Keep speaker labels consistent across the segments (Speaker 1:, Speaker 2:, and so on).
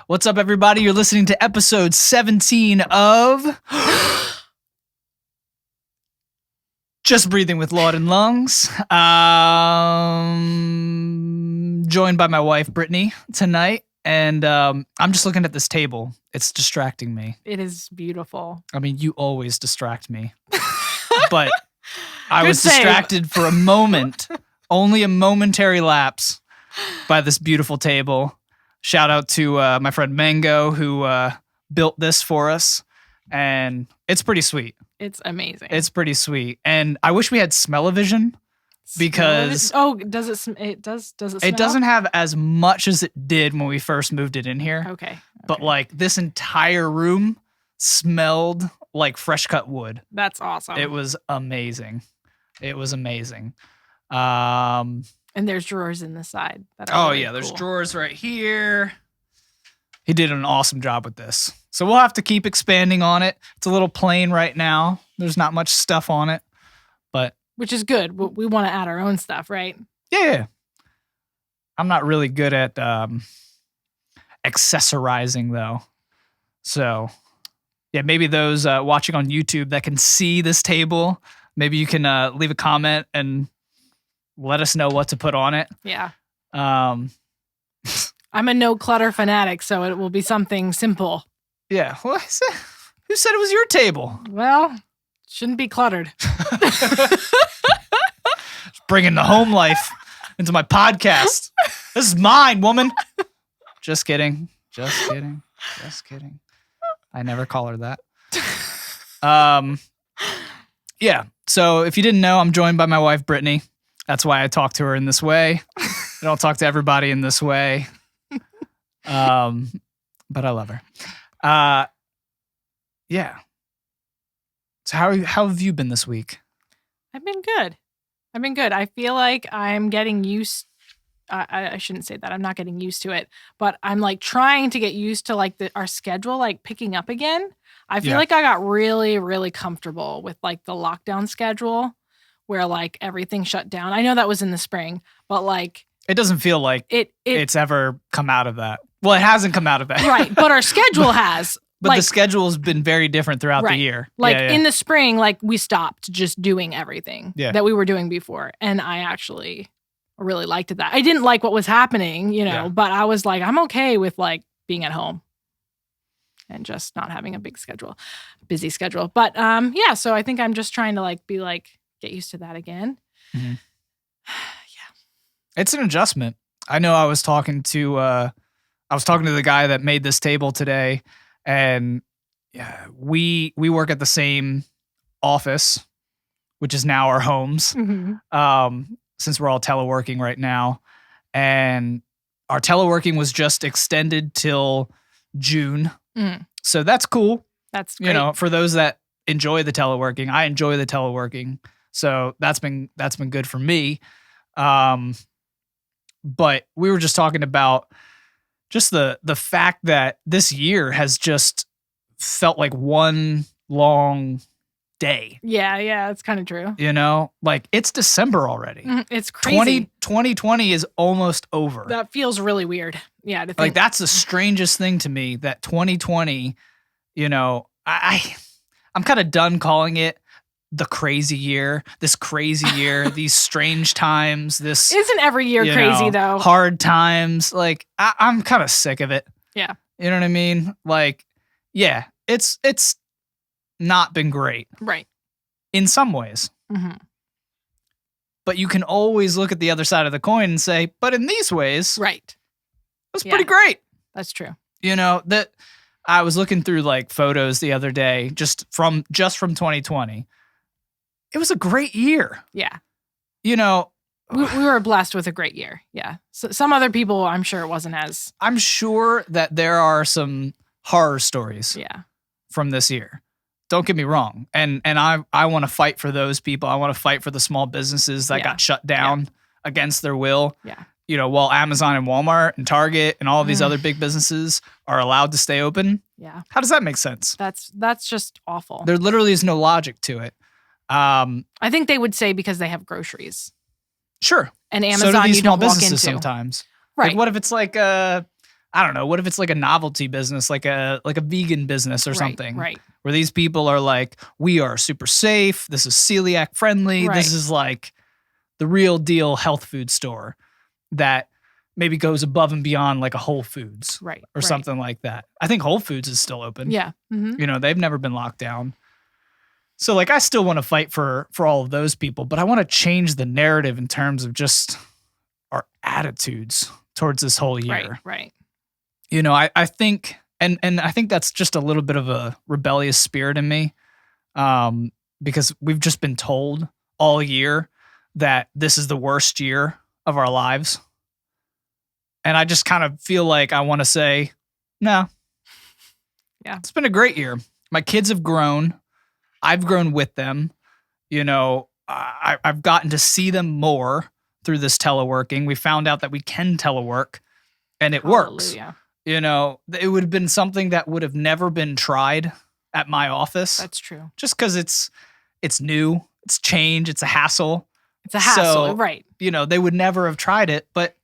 Speaker 1: What's up, everybody? You're listening to episode 17 of Just Breathing with Laud Lungs. Joined by my wife, Brittany, tonight. And I'm just looking at this table. It's distracting me.
Speaker 2: It is beautiful.
Speaker 1: I mean, you always distract me. But I
Speaker 2: Good
Speaker 1: was
Speaker 2: save.
Speaker 1: distracted for a moment, only a momentary lapse, by this beautiful table. Shout out to my friend Mango, who built this for us. And it's pretty sweet.
Speaker 2: It's amazing.
Speaker 1: It's pretty sweet. And I wish we had smell-o-vision because
Speaker 2: does it smell?
Speaker 1: it doesn't have as much as it did when we first moved it in here.
Speaker 2: Okay.
Speaker 1: But like this entire room smelled like fresh cut wood.
Speaker 2: That's awesome.
Speaker 1: It was amazing.
Speaker 2: And there's drawers in the side. That are really
Speaker 1: there's
Speaker 2: cool.
Speaker 1: drawers right here. He did an awesome job with this. So we'll have to keep expanding on it. It's a little plain right now. There's not much stuff on it, but
Speaker 2: Which is good. We want to add our own stuff, right?
Speaker 1: yeah. I'm not really good at accessorizing though. So yeah, maybe those watching on YouTube that can see this table, maybe you can leave a comment and let us know what to put on it.
Speaker 2: Yeah.
Speaker 1: Um,
Speaker 2: I'm a no clutter fanatic, so it will be something simple.
Speaker 1: yeah. Who said it was your table?
Speaker 2: Well, shouldn't be cluttered.
Speaker 1: Bringing the home life into my podcast. This is mine, woman. Just kidding. I never call her that. Yeah. So if you didn't know, I'm joined by my wife, Brittany. That's why I talk to her in this way. I don't talk to everybody in this way. But I love her. Yeah. So how have you been this week?
Speaker 2: I've been good. I feel like I'm getting used. I shouldn't say that. I'm not getting used to it, but I'm like trying to get used to like our schedule, like picking up again. I feel like I got really, really comfortable with like the lockdown schedule where like everything shut down. I know that was in the spring, but like
Speaker 1: It doesn't feel like it's ever come out of that. Well, it hasn't come out of that.
Speaker 2: Right. But our schedule has.
Speaker 1: But like, the schedule's been very different throughout the year.
Speaker 2: Like in the spring, like we stopped just doing everything that we were doing before. And I actually really liked that. I didn't like what was happening, but I was like, I'm okay with like being at home and just not having a busy schedule. But so I think I'm just trying to like be like, get used to that again.
Speaker 1: Mm-hmm. It's an adjustment. I know I was talking to the guy that made this table today, and we work at the same office, which is now our homes. Mm-hmm. Since we're all teleworking right now, and our teleworking was just extended till June. Mm. So that's cool.
Speaker 2: That's great.
Speaker 1: For those that enjoy the teleworking. I enjoy the teleworking. So that's been good for me. But we were just talking about just the fact that this year has just felt like one long day.
Speaker 2: Yeah, it's kind of true.
Speaker 1: Like it's December already.
Speaker 2: It's crazy.
Speaker 1: 2020 is almost over.
Speaker 2: That feels really weird. Yeah, to think.
Speaker 1: Like that's the strangest thing to me, that 2020, I'm kind of done calling it the crazy year, this crazy year, these strange times, this
Speaker 2: isn't every year crazy though.
Speaker 1: Hard times. Like I'm kind of sick of it.
Speaker 2: Yeah.
Speaker 1: You know what I mean? Like, yeah, it's not been great.
Speaker 2: Right.
Speaker 1: In some ways. Mm-hmm. But you can always look at the other side of the coin and say, but in these ways,
Speaker 2: right,
Speaker 1: it was pretty great.
Speaker 2: That's true.
Speaker 1: That I was looking through like photos the other day, just from 2020. It was a great year.
Speaker 2: Yeah.
Speaker 1: We
Speaker 2: were blessed with a great year. Yeah. So some other people, I'm sure it wasn't as.
Speaker 1: I'm sure that there are some horror stories.
Speaker 2: Yeah.
Speaker 1: From this year. Don't get me wrong. And I want to fight for those people. I want to fight for the small businesses that got shut down against their will.
Speaker 2: Yeah.
Speaker 1: While Amazon and Walmart and Target and all of these other big businesses are allowed to stay open.
Speaker 2: Yeah.
Speaker 1: How does that make sense?
Speaker 2: That's just awful.
Speaker 1: There literally is no logic to it.
Speaker 2: I think they would say because they have groceries.
Speaker 1: Sure.
Speaker 2: And Amazon,
Speaker 1: so do these
Speaker 2: you
Speaker 1: small
Speaker 2: don't walk
Speaker 1: businesses
Speaker 2: into.
Speaker 1: sometimes.
Speaker 2: Right.
Speaker 1: Like what if it's like I don't know, what if it's like a novelty business, like a vegan business or something,
Speaker 2: Right.
Speaker 1: where these people are like, we are super safe. This is celiac friendly.
Speaker 2: Right.
Speaker 1: This is like the real deal health food store that maybe goes above and beyond like a Whole Foods
Speaker 2: Right.
Speaker 1: or something like that. I think Whole Foods is still open.
Speaker 2: Yeah. Mm-hmm.
Speaker 1: You know, they've never been locked down. So like I still want to fight for all of those people, but I want to change the narrative in terms of just our attitudes towards this whole year.
Speaker 2: Right.
Speaker 1: You know, I think and I think that's just a little bit of a rebellious spirit in me. Because we've just been told all year that this is the worst year of our lives. And I just kind of feel like I want to say, no.
Speaker 2: Yeah.
Speaker 1: It's been a great year. My kids have grown. I've grown with them. You know, I've gotten to see them more through this teleworking. We found out that we can telework and it works. You know, it would have been something that would have never been tried at my office.
Speaker 2: That's true.
Speaker 1: Just because it's new, it's change, it's a hassle.
Speaker 2: It's a hassle,
Speaker 1: so,
Speaker 2: right.
Speaker 1: You know, they would never have tried it, but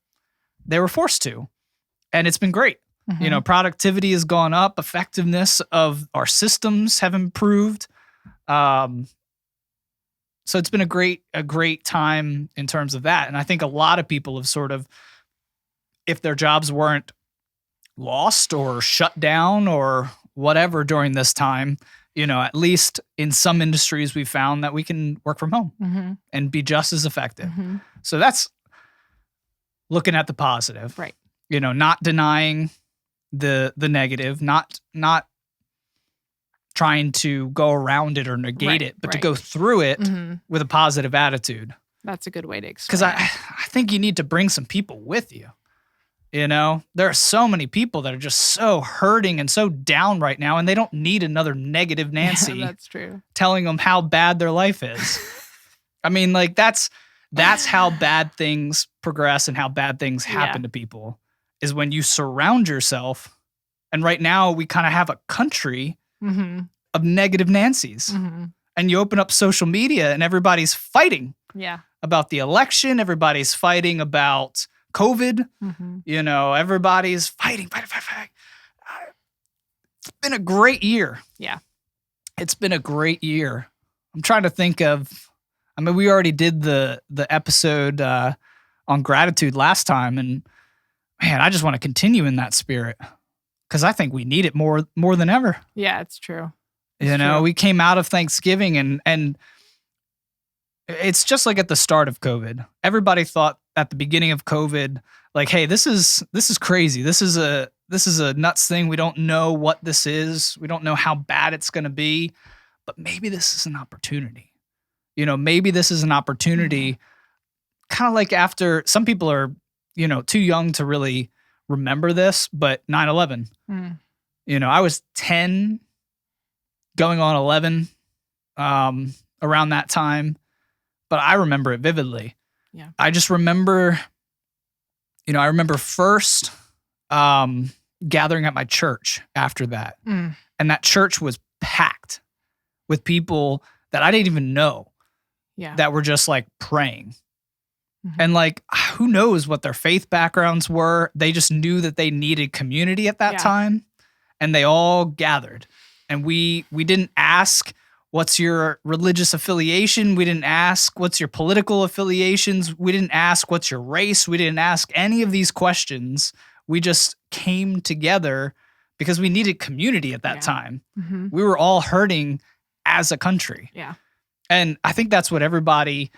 Speaker 1: they were forced to. And it's been great.
Speaker 2: Mm-hmm.
Speaker 1: You know, productivity has gone up, effectiveness of our systems have improved. So it's been a great time in terms of that. And I think a lot of people have sort of, if their jobs weren't lost or shut down or whatever during this time, you know, at least in some industries we found that we can work from home and be just as effective. So that's looking at the positive,
Speaker 2: right?
Speaker 1: You know, not denying the negative, not trying to go around it or negate it, but to go through it with a positive attitude.
Speaker 2: That's a good way to explain.
Speaker 1: Because I think you need to bring some people with you. You know, there are so many people that are just so hurting and so down right now, and they don't need another negative Nancy.
Speaker 2: That's true.
Speaker 1: Telling them how bad their life is. I mean, like that's how bad things progress and how bad things happen to people is when you surround yourself. And right now we kind of have a country of negative Nancys. And you open up social media and everybody's fighting about the election. Everybody's fighting about COVID. You know, everybody's fighting. It's been a great year.
Speaker 2: Yeah.
Speaker 1: It's been a great year. I'm trying to think of, I mean, we already did the episode on gratitude last time. And man, I just want to continue in that spirit because I think we need it more than ever.
Speaker 2: Yeah, it's true.
Speaker 1: You know, we came out of Thanksgiving and it's just like at the start of COVID. Everybody thought at the beginning of COVID, like, hey, this is crazy. This is a nuts thing. We don't know what this is. We don't know how bad it's going to be, but maybe this is an opportunity. You know, maybe this is an opportunity kind of like after some people are, you know, too young to really remember this, but 9/11. You know, I was 10 going on 11 around that time, but I remember it vividly.
Speaker 2: Yeah.
Speaker 1: I just remember, you know, I remember first gathering at my church after that. And that church was packed with people that I didn't even know that were just like praying. And like, who knows what their faith backgrounds were. They just knew that they needed community at that time. And they all gathered. And we didn't ask, what's your religious affiliation? We didn't ask, what's your political affiliations? We didn't ask, what's your race? We didn't ask any of these questions. We just came together because we needed community at that time. We were all hurting as a country.
Speaker 2: Yeah.
Speaker 1: And I think that's what everybody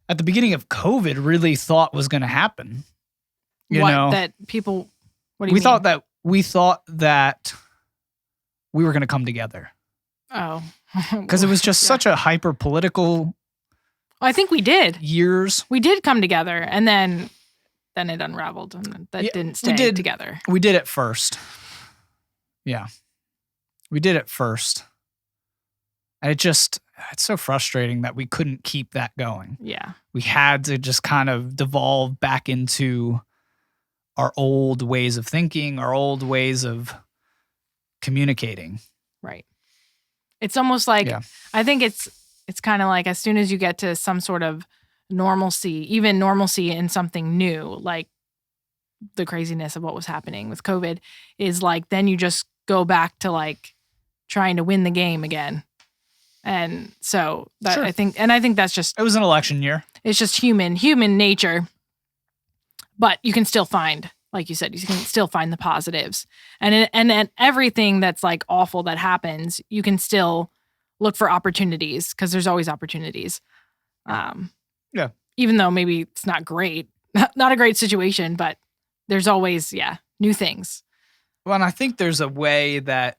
Speaker 1: at the beginning of COVID really thought was going to happen. You know,
Speaker 2: that people, what do you
Speaker 1: we
Speaker 2: mean?
Speaker 1: We thought that we were going to come together.
Speaker 2: Oh.
Speaker 1: Because it was just such a hyper political.
Speaker 2: I think we did.
Speaker 1: Years.
Speaker 2: We did come together and then it unraveled and that didn't stay together.
Speaker 1: We did it first. Yeah. We did it first. And it's so frustrating that we couldn't keep that going.
Speaker 2: Yeah.
Speaker 1: We had to just kind of devolve back into our old ways of thinking, our old ways of communicating.
Speaker 2: Right. It's almost like, I think it's kind of like as soon as you get to some sort of normalcy, even normalcy in something new, like the craziness of what was happening with COVID is like, then you just go back to like trying to win the game again. And so that
Speaker 1: Sure.
Speaker 2: I think that's just,
Speaker 1: It was an election year.
Speaker 2: it's just human nature, but you can still find, like you said, you can still find the positives, and everything that's like awful that happens, you can still look for opportunities, because there's always opportunities.
Speaker 1: Yeah.
Speaker 2: Even though maybe it's not great, not a great situation, but there's always, new things.
Speaker 1: Well, and I think there's a way that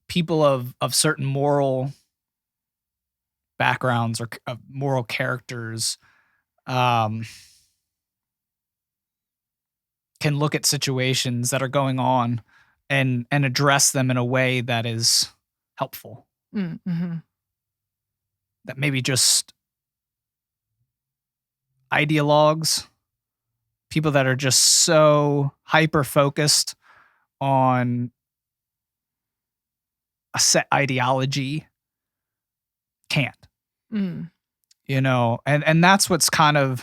Speaker 1: people of certain moral backgrounds or moral characters can look at situations that are going on and address them in a way that is helpful.
Speaker 2: Mm-hmm.
Speaker 1: That maybe just ideologues, people that are just so hyper focused on a set ideology can't. You know, and that's what's kind of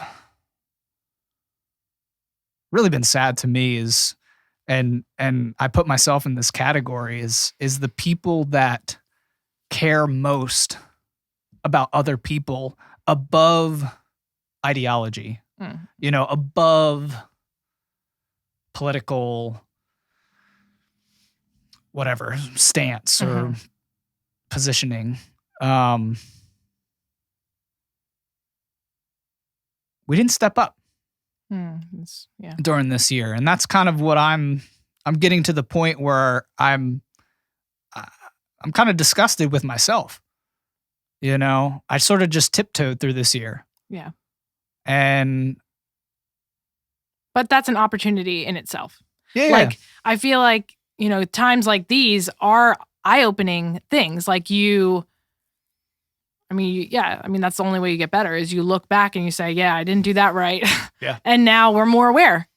Speaker 1: really been sad to me is, and I put myself in this category, is the people that care most about other people above ideology, you know, above political whatever stance or positioning. We didn't step up during this year, and that's kind of what I'm getting to the point where I'm kind of disgusted with myself. You know, I sort of just tiptoed through this year.
Speaker 2: Yeah.
Speaker 1: But
Speaker 2: that's an opportunity in itself.
Speaker 1: Yeah.
Speaker 2: Like, I feel like, you know, times like these are eye-opening things. Like that's the only way you get better is you look back and you say, yeah, I didn't do that right.
Speaker 1: Yeah.
Speaker 2: And now we're more aware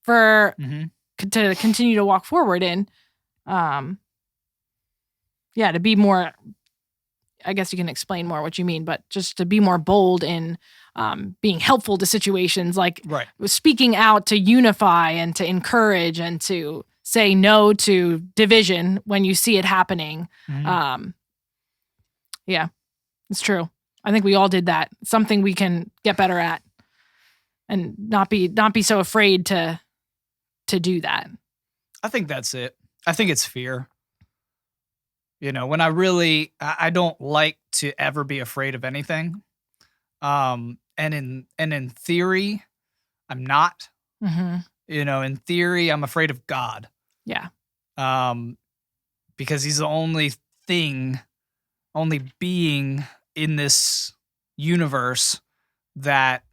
Speaker 2: to continue to walk forward in, to be more, I guess you can explain more what you mean, but just to be more bold in being helpful to situations, like speaking out to unify and to encourage and to say no to division when you see it happening. It's true. I think we all did that. Something we can get better at, and not be so afraid to do that.
Speaker 1: I think that's it. I think it's fear. You know, when I don't like to ever be afraid of anything. And in theory, I'm not. You know, in theory, I'm afraid of God.
Speaker 2: Yeah.
Speaker 1: Because he's the only being in this universe that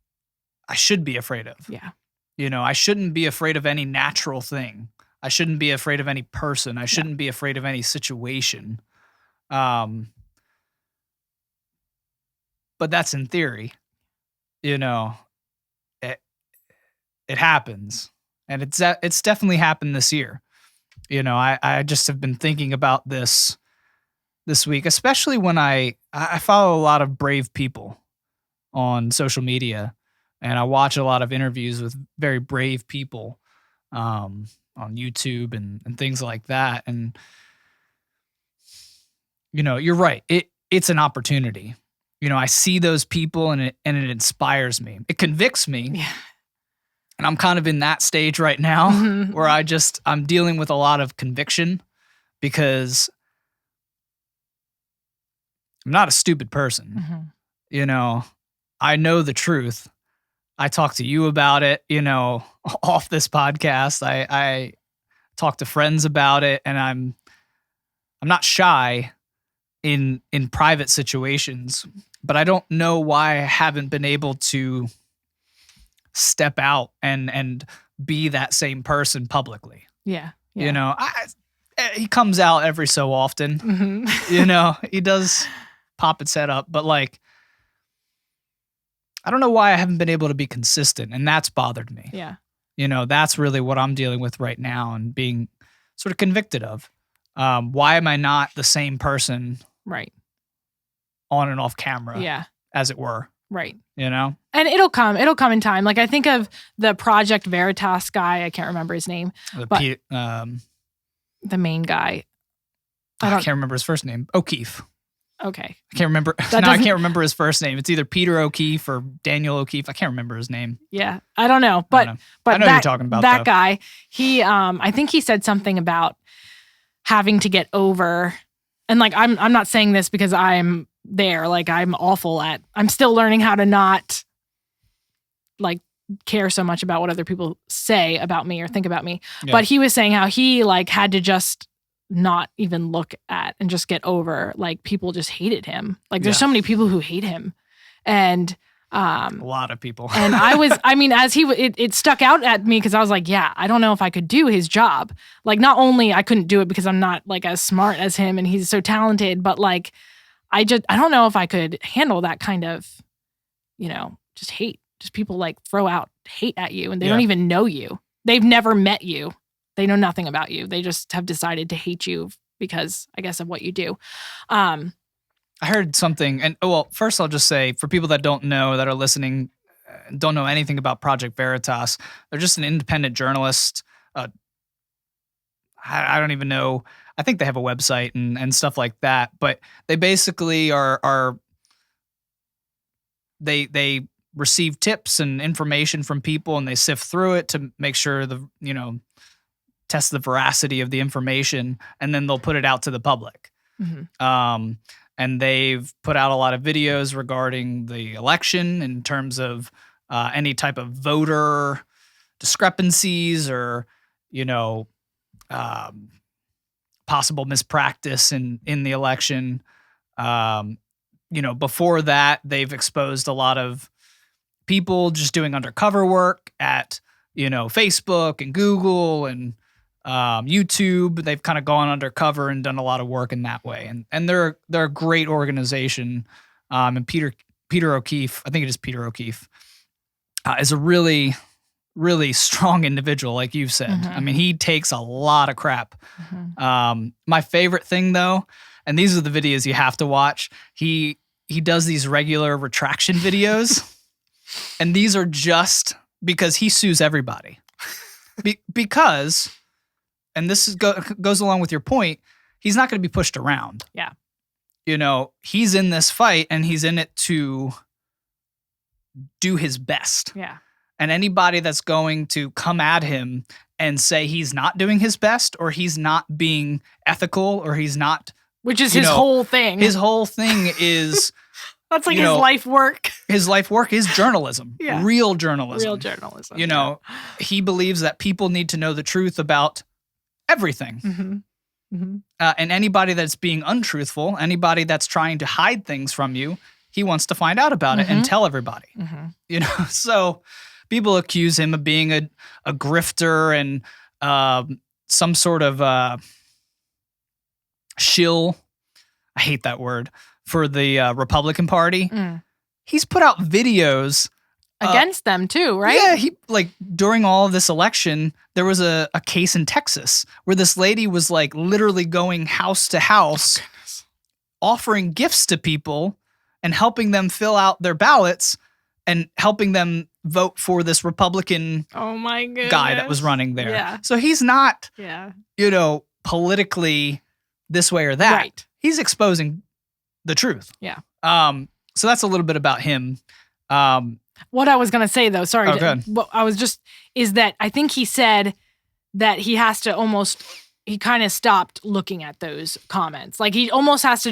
Speaker 1: I should be afraid of.
Speaker 2: Yeah.
Speaker 1: You know, I shouldn't be afraid of any natural thing. I shouldn't be afraid of any person. I shouldn't be afraid of any situation. But that's in theory. You know, it happens. And it's definitely happened this year. You know, I just have been thinking about this week, especially when I follow a lot of brave people on social media, and I watch a lot of interviews with very brave people on YouTube and things like that. And, you know, you're right. It's an opportunity. You know, I see those people and it inspires me. It convicts me.
Speaker 2: Yeah.
Speaker 1: And I'm kind of in that stage right now where I'm dealing with a lot of conviction because I'm not a stupid person. You know, I know the truth. I talk to you about it, you know, off this podcast. I talk to friends about it, and I'm not shy in private situations, but I don't know why I haven't been able to step out and be that same person publicly.
Speaker 2: Yeah.
Speaker 1: You know, he comes out every so often. You know, he does pop its head up, but like, I don't know why I haven't been able to be consistent, and that's bothered me.
Speaker 2: Yeah.
Speaker 1: You know, that's really what I'm dealing with right now and being sort of convicted of. Why am I not the same person?
Speaker 2: Right.
Speaker 1: On and off camera.
Speaker 2: Yeah.
Speaker 1: As it were.
Speaker 2: Right.
Speaker 1: You know?
Speaker 2: And it'll come in time. Like I think of the Project Veritas guy. I can't remember his name. The main guy.
Speaker 1: I can't remember his first name. O'Keefe.
Speaker 2: Okay.
Speaker 1: I can't remember. I can't remember his first name. It's either Peter O'Keefe or Daniel O'Keefe. I can't remember his name.
Speaker 2: Yeah. I don't know. But
Speaker 1: I know who you're talking about.
Speaker 2: That guy, he I think he said something about having to get over, and like I'm not saying this because I'm there. Like I'm still learning how to not like care so much about what other people say about me or think about me. Yeah. But he was saying how he like had to just not even look at and just get over, like people just hated him. Like there's so many people who hate him, and a
Speaker 1: lot of people.
Speaker 2: And as it stuck out at me because I was like, yeah, I don't know if I could do his job. Like not only I couldn't do it because I'm not like as smart as him and he's so talented, but like I don't know if I could handle that kind of, just hate. Just people like throw out hate at you and they don't even know you. They've never met you. They know nothing about you. They just have decided to hate you because, I guess, of what you do.
Speaker 1: I heard something, and first I'll just say, for people that don't know, that are listening, don't know anything about Project Veritas, they're just an independent journalist. I don't even know. I think they have a website and stuff like that, but they basically are they receive tips and information from people, and they sift through it to make sure test the veracity of the information, and then they'll put it out to the public. Mm-hmm. And they've put out a lot of videos regarding the election in terms of any type of voter discrepancies or, possible mispractice in the election. Before that, they've exposed a lot of people just doing undercover work at, Facebook and Google and YouTube. They've kind of gone undercover and done a lot of work in that way. And they're a great organization. And Peter O'Keefe, I think it is Peter O'Keefe, is a really, really strong individual, like you've said. Mm-hmm. I mean, he takes a lot of crap. Mm-hmm. My favorite thing, though, and these are the videos you have to watch, he does these regular retraction videos, and these are just because he sues everybody. Because, and this goes along with your point, he's not going to be pushed around.
Speaker 2: Yeah.
Speaker 1: He's in this fight, and he's in it to do his best.
Speaker 2: Yeah.
Speaker 1: And anybody that's going to come at him and say he's not doing his best, or he's not being ethical, or he's not...
Speaker 2: Which is his whole thing.
Speaker 1: His whole thing is...
Speaker 2: That's like his life work.
Speaker 1: His life work is journalism.
Speaker 2: Yeah.
Speaker 1: Real journalism.
Speaker 2: Real journalism.
Speaker 1: He believes that people need to know the truth about everything. Mm-hmm. Mm-hmm. And anybody that's being untruthful, anybody that's trying to hide things from you, he wants to find out about it and tell everybody. Mm-hmm. So people accuse him of being a grifter and some sort of shill. I hate that word. For the Republican Party. Mm. He's put out videos
Speaker 2: against them too, right?
Speaker 1: Yeah, during all of this election, there was a case in Texas where this lady was like literally going house to house, offering gifts to people and helping them fill out their ballots and helping them vote for this Republican guy that was running there.
Speaker 2: Yeah.
Speaker 1: So he's not, politically this way or that.
Speaker 2: Right.
Speaker 1: He's exposing the truth.
Speaker 2: Yeah.
Speaker 1: So that's a little bit about him.
Speaker 2: What I was going to say though, sorry.
Speaker 1: What
Speaker 2: is that I think he said that he has to he kind of stopped looking at those comments. Like he almost has to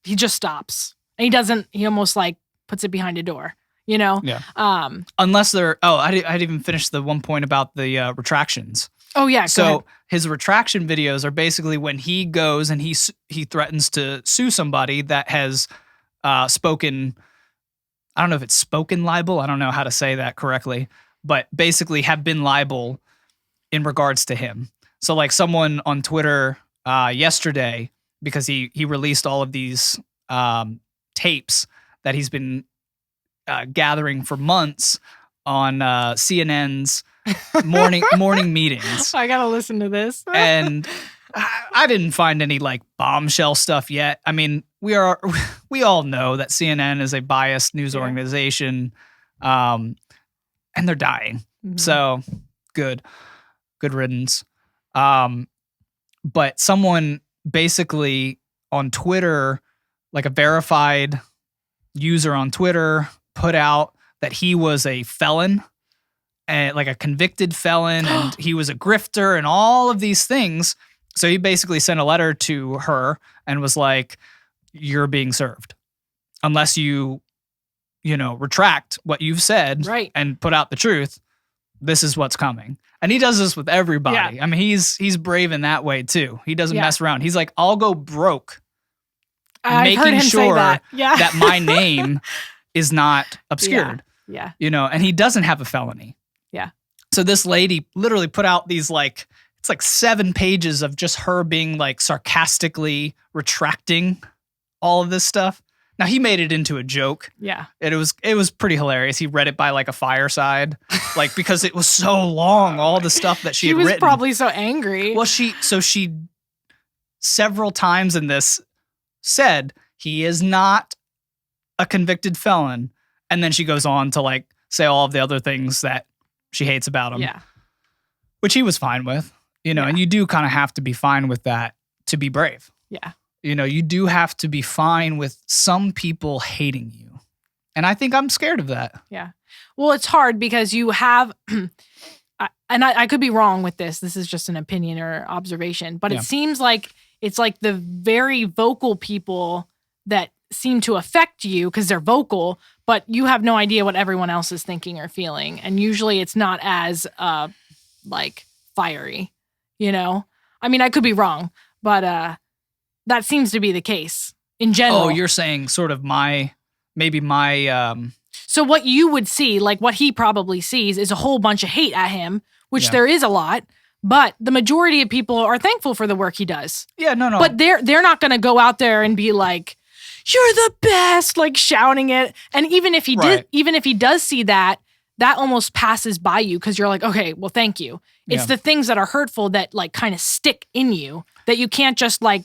Speaker 2: he just stops. And he almost like puts it behind a door,
Speaker 1: Yeah. Unless I didn't even finish the one point about the retractions.
Speaker 2: Oh yeah.
Speaker 1: So his retraction videos are basically when he goes and he threatens to sue somebody that has spoken. I don't know if it's spoken libel. I don't know how to say that correctly, but basically have been libel in regards to him. So like someone on Twitter yesterday, because he released all of these tapes that he's been gathering for months on CNN's morning meetings.
Speaker 2: I gotta listen to this.
Speaker 1: And I didn't find any like bombshell stuff yet. I mean, we all know that CNN is a biased news organization, and they're dying. So good riddance. But someone basically on Twitter, like a verified user on Twitter, put out that he was a felon, and like a convicted felon, and he was a grifter and all of these things. So he basically sent a letter to her and was like, "You're being served unless you retract what you've said and put out the truth. This is what's coming." And he does this with everybody.
Speaker 2: Yeah.
Speaker 1: I mean, he's brave in that way too. He doesn't mess around. He's like, "I'll go broke
Speaker 2: I've heard him say that.
Speaker 1: that my name is not obscured."
Speaker 2: Yeah.
Speaker 1: And he doesn't have a felony.
Speaker 2: Yeah.
Speaker 1: So this lady literally put out these like, it's like 7 pages of just her being like sarcastically retracting all of this stuff. Now he made it into a joke.
Speaker 2: Yeah.
Speaker 1: It was pretty hilarious. He read it by like a fireside, like because it was so long, all the stuff that she had written.
Speaker 2: She was probably so angry.
Speaker 1: Well, she several times in this said he is not a convicted felon, and then she goes on to like say all of the other things that she hates about him.
Speaker 2: Yeah.
Speaker 1: Which he was fine with, and you do kind of have to be fine with that to be brave.
Speaker 2: Yeah.
Speaker 1: You do have to be fine with some people hating you. And I think I'm scared of that.
Speaker 2: Yeah. Well, it's hard because you have, and I could be wrong with this. This is just an opinion or observation, but it seems like it's like the very vocal people that seem to affect you because they're vocal, but you have no idea what everyone else is thinking or feeling. And usually it's not as like fiery, I mean, I could be wrong, but that seems to be the case in general.
Speaker 1: Oh, you're saying sort of maybe my
Speaker 2: So what you would see, like what he probably sees, is a whole bunch of hate at him, which there is a lot, but the majority of people are thankful for the work he does.
Speaker 1: Yeah, no.
Speaker 2: But they're not going to go out there and be like, "You're the best," like shouting it. And even if he does see that almost passes by you because you're like, "Okay, well, thank you." It's the things that are hurtful that like kind of stick in you that you can't just like,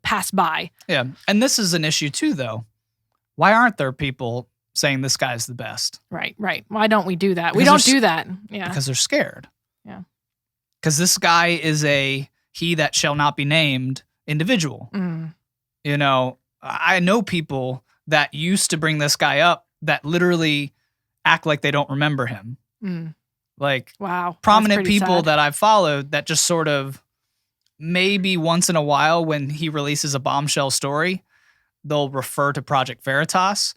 Speaker 2: pass by.
Speaker 1: Yeah. And this is an issue too, though. Why aren't there people saying this guy's the best?
Speaker 2: Right. Why don't we do that? We don't do that. Yeah.
Speaker 1: Because they're scared.
Speaker 2: Yeah.
Speaker 1: Because this guy is a he that shall not be named individual.
Speaker 2: Mm.
Speaker 1: I know people that used to bring this guy up that literally act like they don't remember him.
Speaker 2: Mm.
Speaker 1: Like,
Speaker 2: wow,
Speaker 1: prominent people that I've followed that just sort of maybe once in a while when he releases a bombshell story, they'll refer to Project Veritas,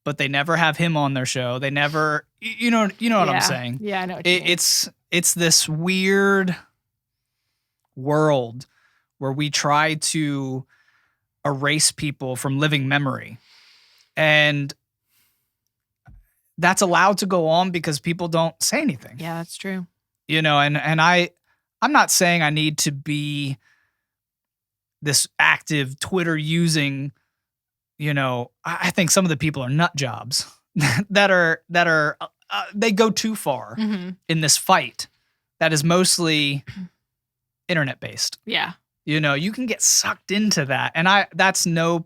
Speaker 1: but they never have him on their show. They never, you know what I'm saying?
Speaker 2: Yeah, I know what you mean.
Speaker 1: It's this weird world where we try to erase people from living memory. And that's allowed to go on because people don't say anything.
Speaker 2: Yeah, that's true.
Speaker 1: And I'm not saying I need to be this active Twitter using, I think some of the people are nut jobs that are they go too far in this fight that is mostly internet based.
Speaker 2: Yeah.
Speaker 1: You can get sucked into that. And that's no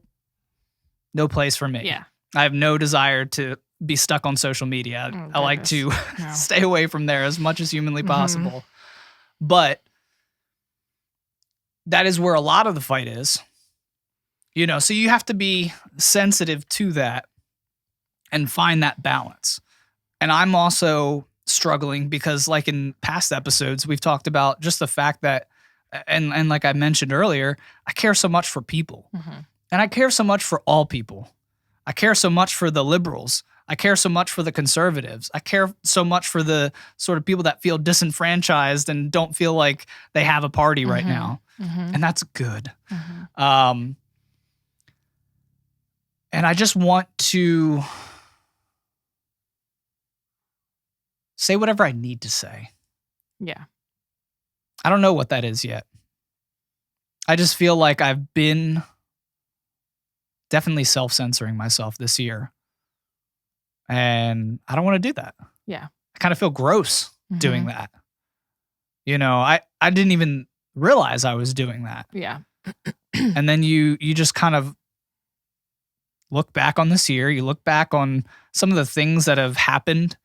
Speaker 1: place for me.
Speaker 2: Yeah.
Speaker 1: I have no desire to be stuck on social media. I like to stay away from there as much as humanly possible. But that is where a lot of the fight is. So you have to be sensitive to that and find that balance. And I'm also struggling because like in past episodes, we've talked about just the fact that, and like I mentioned earlier, I care so much for people. And I care so much for all people. I care so much for the liberals. I care so much for the conservatives. I care so much for the sort of people that feel disenfranchised and don't feel like they have a party right now. And that's good. And I just want to say whatever I need to say.
Speaker 2: Yeah.
Speaker 1: I don't know what that is yet. I just feel like I've been definitely self-censoring myself this year. And I don't want to do that.
Speaker 2: Yeah.
Speaker 1: I kind of feel gross doing that. I didn't even realize I was doing that.
Speaker 2: Yeah.
Speaker 1: And then you just kind of look back on this year, you look back on some of the things that have happened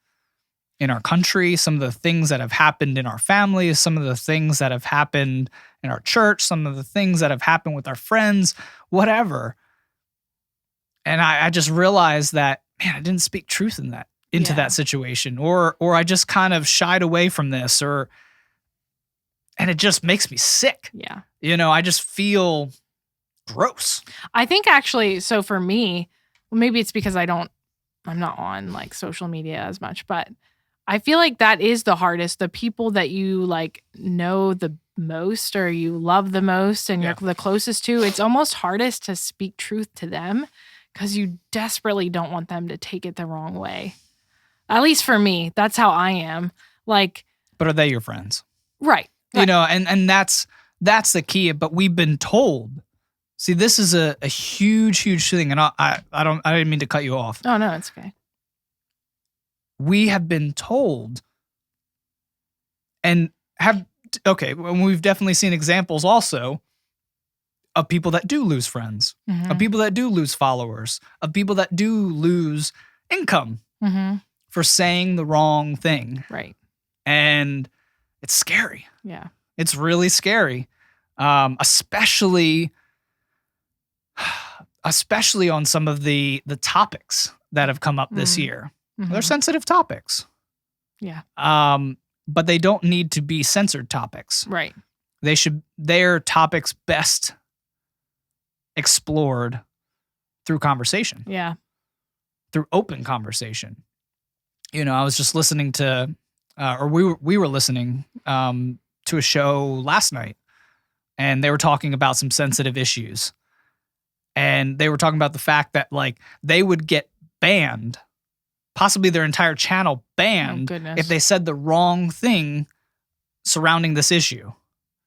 Speaker 1: in our country, some of the things that have happened in our families, some of the things that have happened in our church, some of the things that have happened with our friends, whatever. And I just realized that, man, I didn't speak truth into that situation, or I just kind of shied away from this, and it just makes me sick.
Speaker 2: Yeah.
Speaker 1: I just feel gross.
Speaker 2: I think actually, so for me, well, maybe it's because I'm not on like social media as much, but I feel like that is the hardest. The people that you like know the most or you love the most and you're the closest to, it's almost hardest to speak truth to them because you desperately don't want them to take it the wrong way. At least for me, that's how I am. Like, but
Speaker 1: are they your friends?
Speaker 2: Right.
Speaker 1: And that's the key. But we've been told. See, this is a huge, huge thing, and I didn't mean to cut you off.
Speaker 2: Oh no, it's okay.
Speaker 1: We have been told, and we've definitely seen examples also of people that do lose friends, of people that do lose followers, of people that do lose income for saying the wrong thing.
Speaker 2: Right.
Speaker 1: And it's scary.
Speaker 2: Yeah.
Speaker 1: It's really scary. Especially on some of the topics that have come up this year. They're sensitive topics.
Speaker 2: Yeah.
Speaker 1: But they don't need to be censored topics.
Speaker 2: Right.
Speaker 1: They're topics best explored through conversation.
Speaker 2: Yeah.
Speaker 1: Through open conversation. I was just listening to, or we were listening to a show last night, and they were talking about some sensitive issues. And they were talking about the fact that like they would get banned, possibly their entire channel banned, if they said the wrong thing surrounding this issue.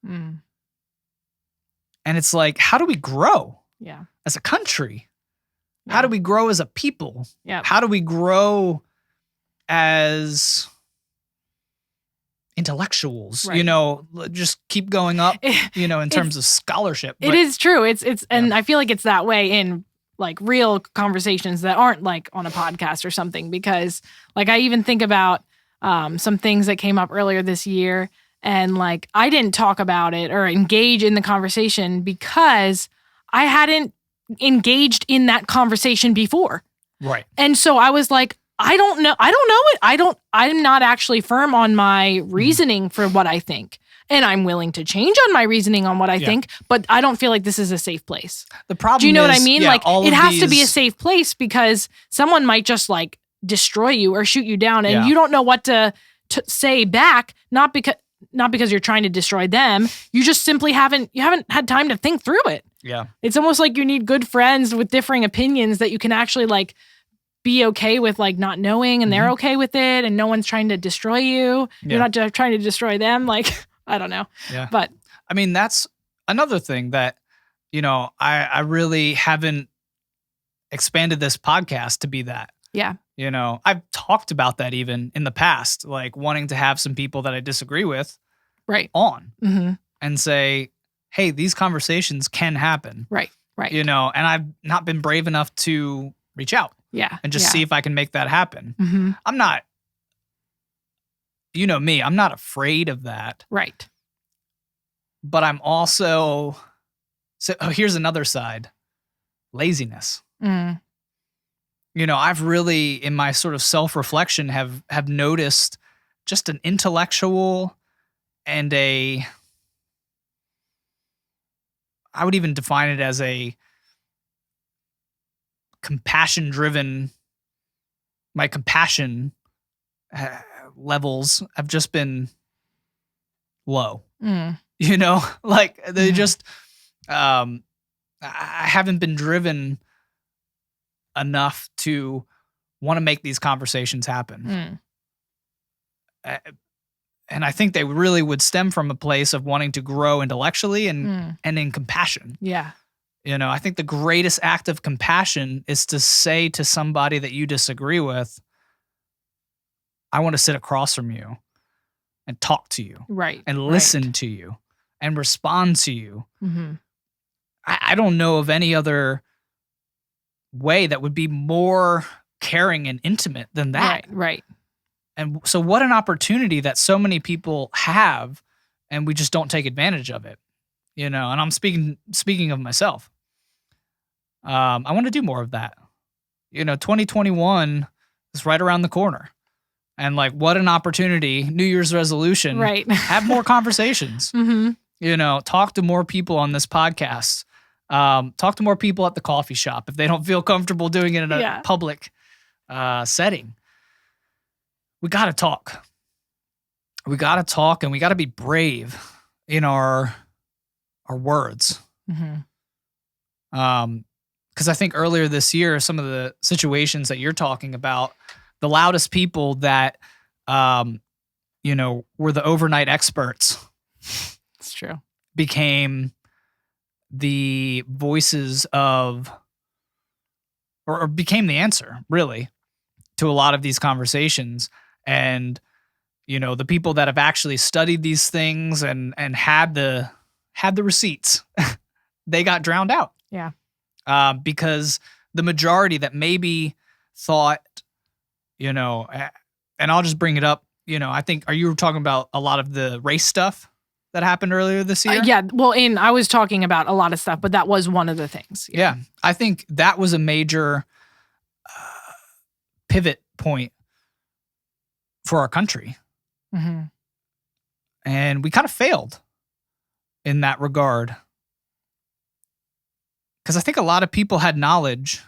Speaker 1: And it's like, how do we grow as a country? Yeah. How do we grow as a people?
Speaker 2: Yeah.
Speaker 1: How do we grow as intellectuals?
Speaker 2: Right.
Speaker 1: Just keep going up, in terms of scholarship.
Speaker 2: It is true. It's and I feel like it's that way in like real conversations that aren't like on a podcast or something, because like I even think about some things that came up earlier this year, and like I didn't talk about it or engage in the conversation because I hadn't engaged in that conversation before.
Speaker 1: Right.
Speaker 2: And so I was like, I don't know it. I'm not actually firm on my reasoning for what I think. And I'm willing to change on my reasoning on what I think, but I don't feel like this is a safe place.
Speaker 1: The problem is,
Speaker 2: do you know what I mean? Like it has to be a
Speaker 1: these...
Speaker 2: safe place because someone might just like destroy you or shoot you down, and you don't know what to say back. Not because you're trying to destroy them. You just simply haven't had time to think through it.
Speaker 1: Yeah. It's
Speaker 2: almost like you need good friends with differing opinions that you can actually like be okay with like not knowing, and they're okay with it, and no one's trying to destroy you. You're not trying to destroy them. Like, I don't know.
Speaker 1: Yeah.
Speaker 2: But
Speaker 1: I mean, that's another thing that, I really haven't expanded this podcast to be that.
Speaker 2: Yeah.
Speaker 1: I've talked about that even in the past, like wanting to have some people that I disagree with on and say, hey, these conversations can happen.
Speaker 2: Right.
Speaker 1: And I've not been brave enough to reach out.
Speaker 2: Yeah.
Speaker 1: And just see if I can make that happen.
Speaker 2: Mm-hmm.
Speaker 1: I'm not, me, I'm not afraid of that.
Speaker 2: Right.
Speaker 1: But I'm also, here's another side, laziness. I've really, in my sort of self-reflection, have noticed just an intellectual and I would even define it as a compassion-driven, my compassion levels have just been low. Like they just, I haven't been driven enough to want to make these conversations happen. And I think they really would stem from a place of wanting to grow intellectually and in compassion.
Speaker 2: Yeah.
Speaker 1: I think the greatest act of compassion is to say to somebody that you disagree with, I want to sit across from you and talk to you.
Speaker 2: Right.
Speaker 1: And listen to you and respond to you.
Speaker 2: Mm-hmm.
Speaker 1: I don't know of any other way that would be more caring and intimate than that.
Speaker 2: Right.
Speaker 1: And so what an opportunity that so many people have, and we just don't take advantage of it, and I'm speaking of myself. I want to do more of that. 2021 is right around the corner. And like, what an opportunity, New Year's resolution,
Speaker 2: Right.
Speaker 1: have more conversations, talk to more people on this podcast, talk to more people at the coffee shop if they don't feel comfortable doing it in a public setting. We got to talk. We got to talk, and we got to be brave in our words. Because I think earlier this year, some of the situations that you're talking about, the loudest people that, were the overnight experts.
Speaker 2: It's true.
Speaker 1: Became the voices of, or became the answer, really, to a lot of these conversations. And, the people that have actually studied these things and had the receipts, they got drowned out.
Speaker 2: Yeah.
Speaker 1: Because the majority that maybe thought, and I'll just bring it up, I think, are you talking about a lot of the race stuff that happened earlier this year?
Speaker 2: Yeah. Well, I was talking about a lot of stuff, but that was one of the things.
Speaker 1: Yeah. I think that was a major pivot point for our country.
Speaker 2: Mm-hmm.
Speaker 1: And we kind of failed in that regard. Because I think a lot of people had knowledge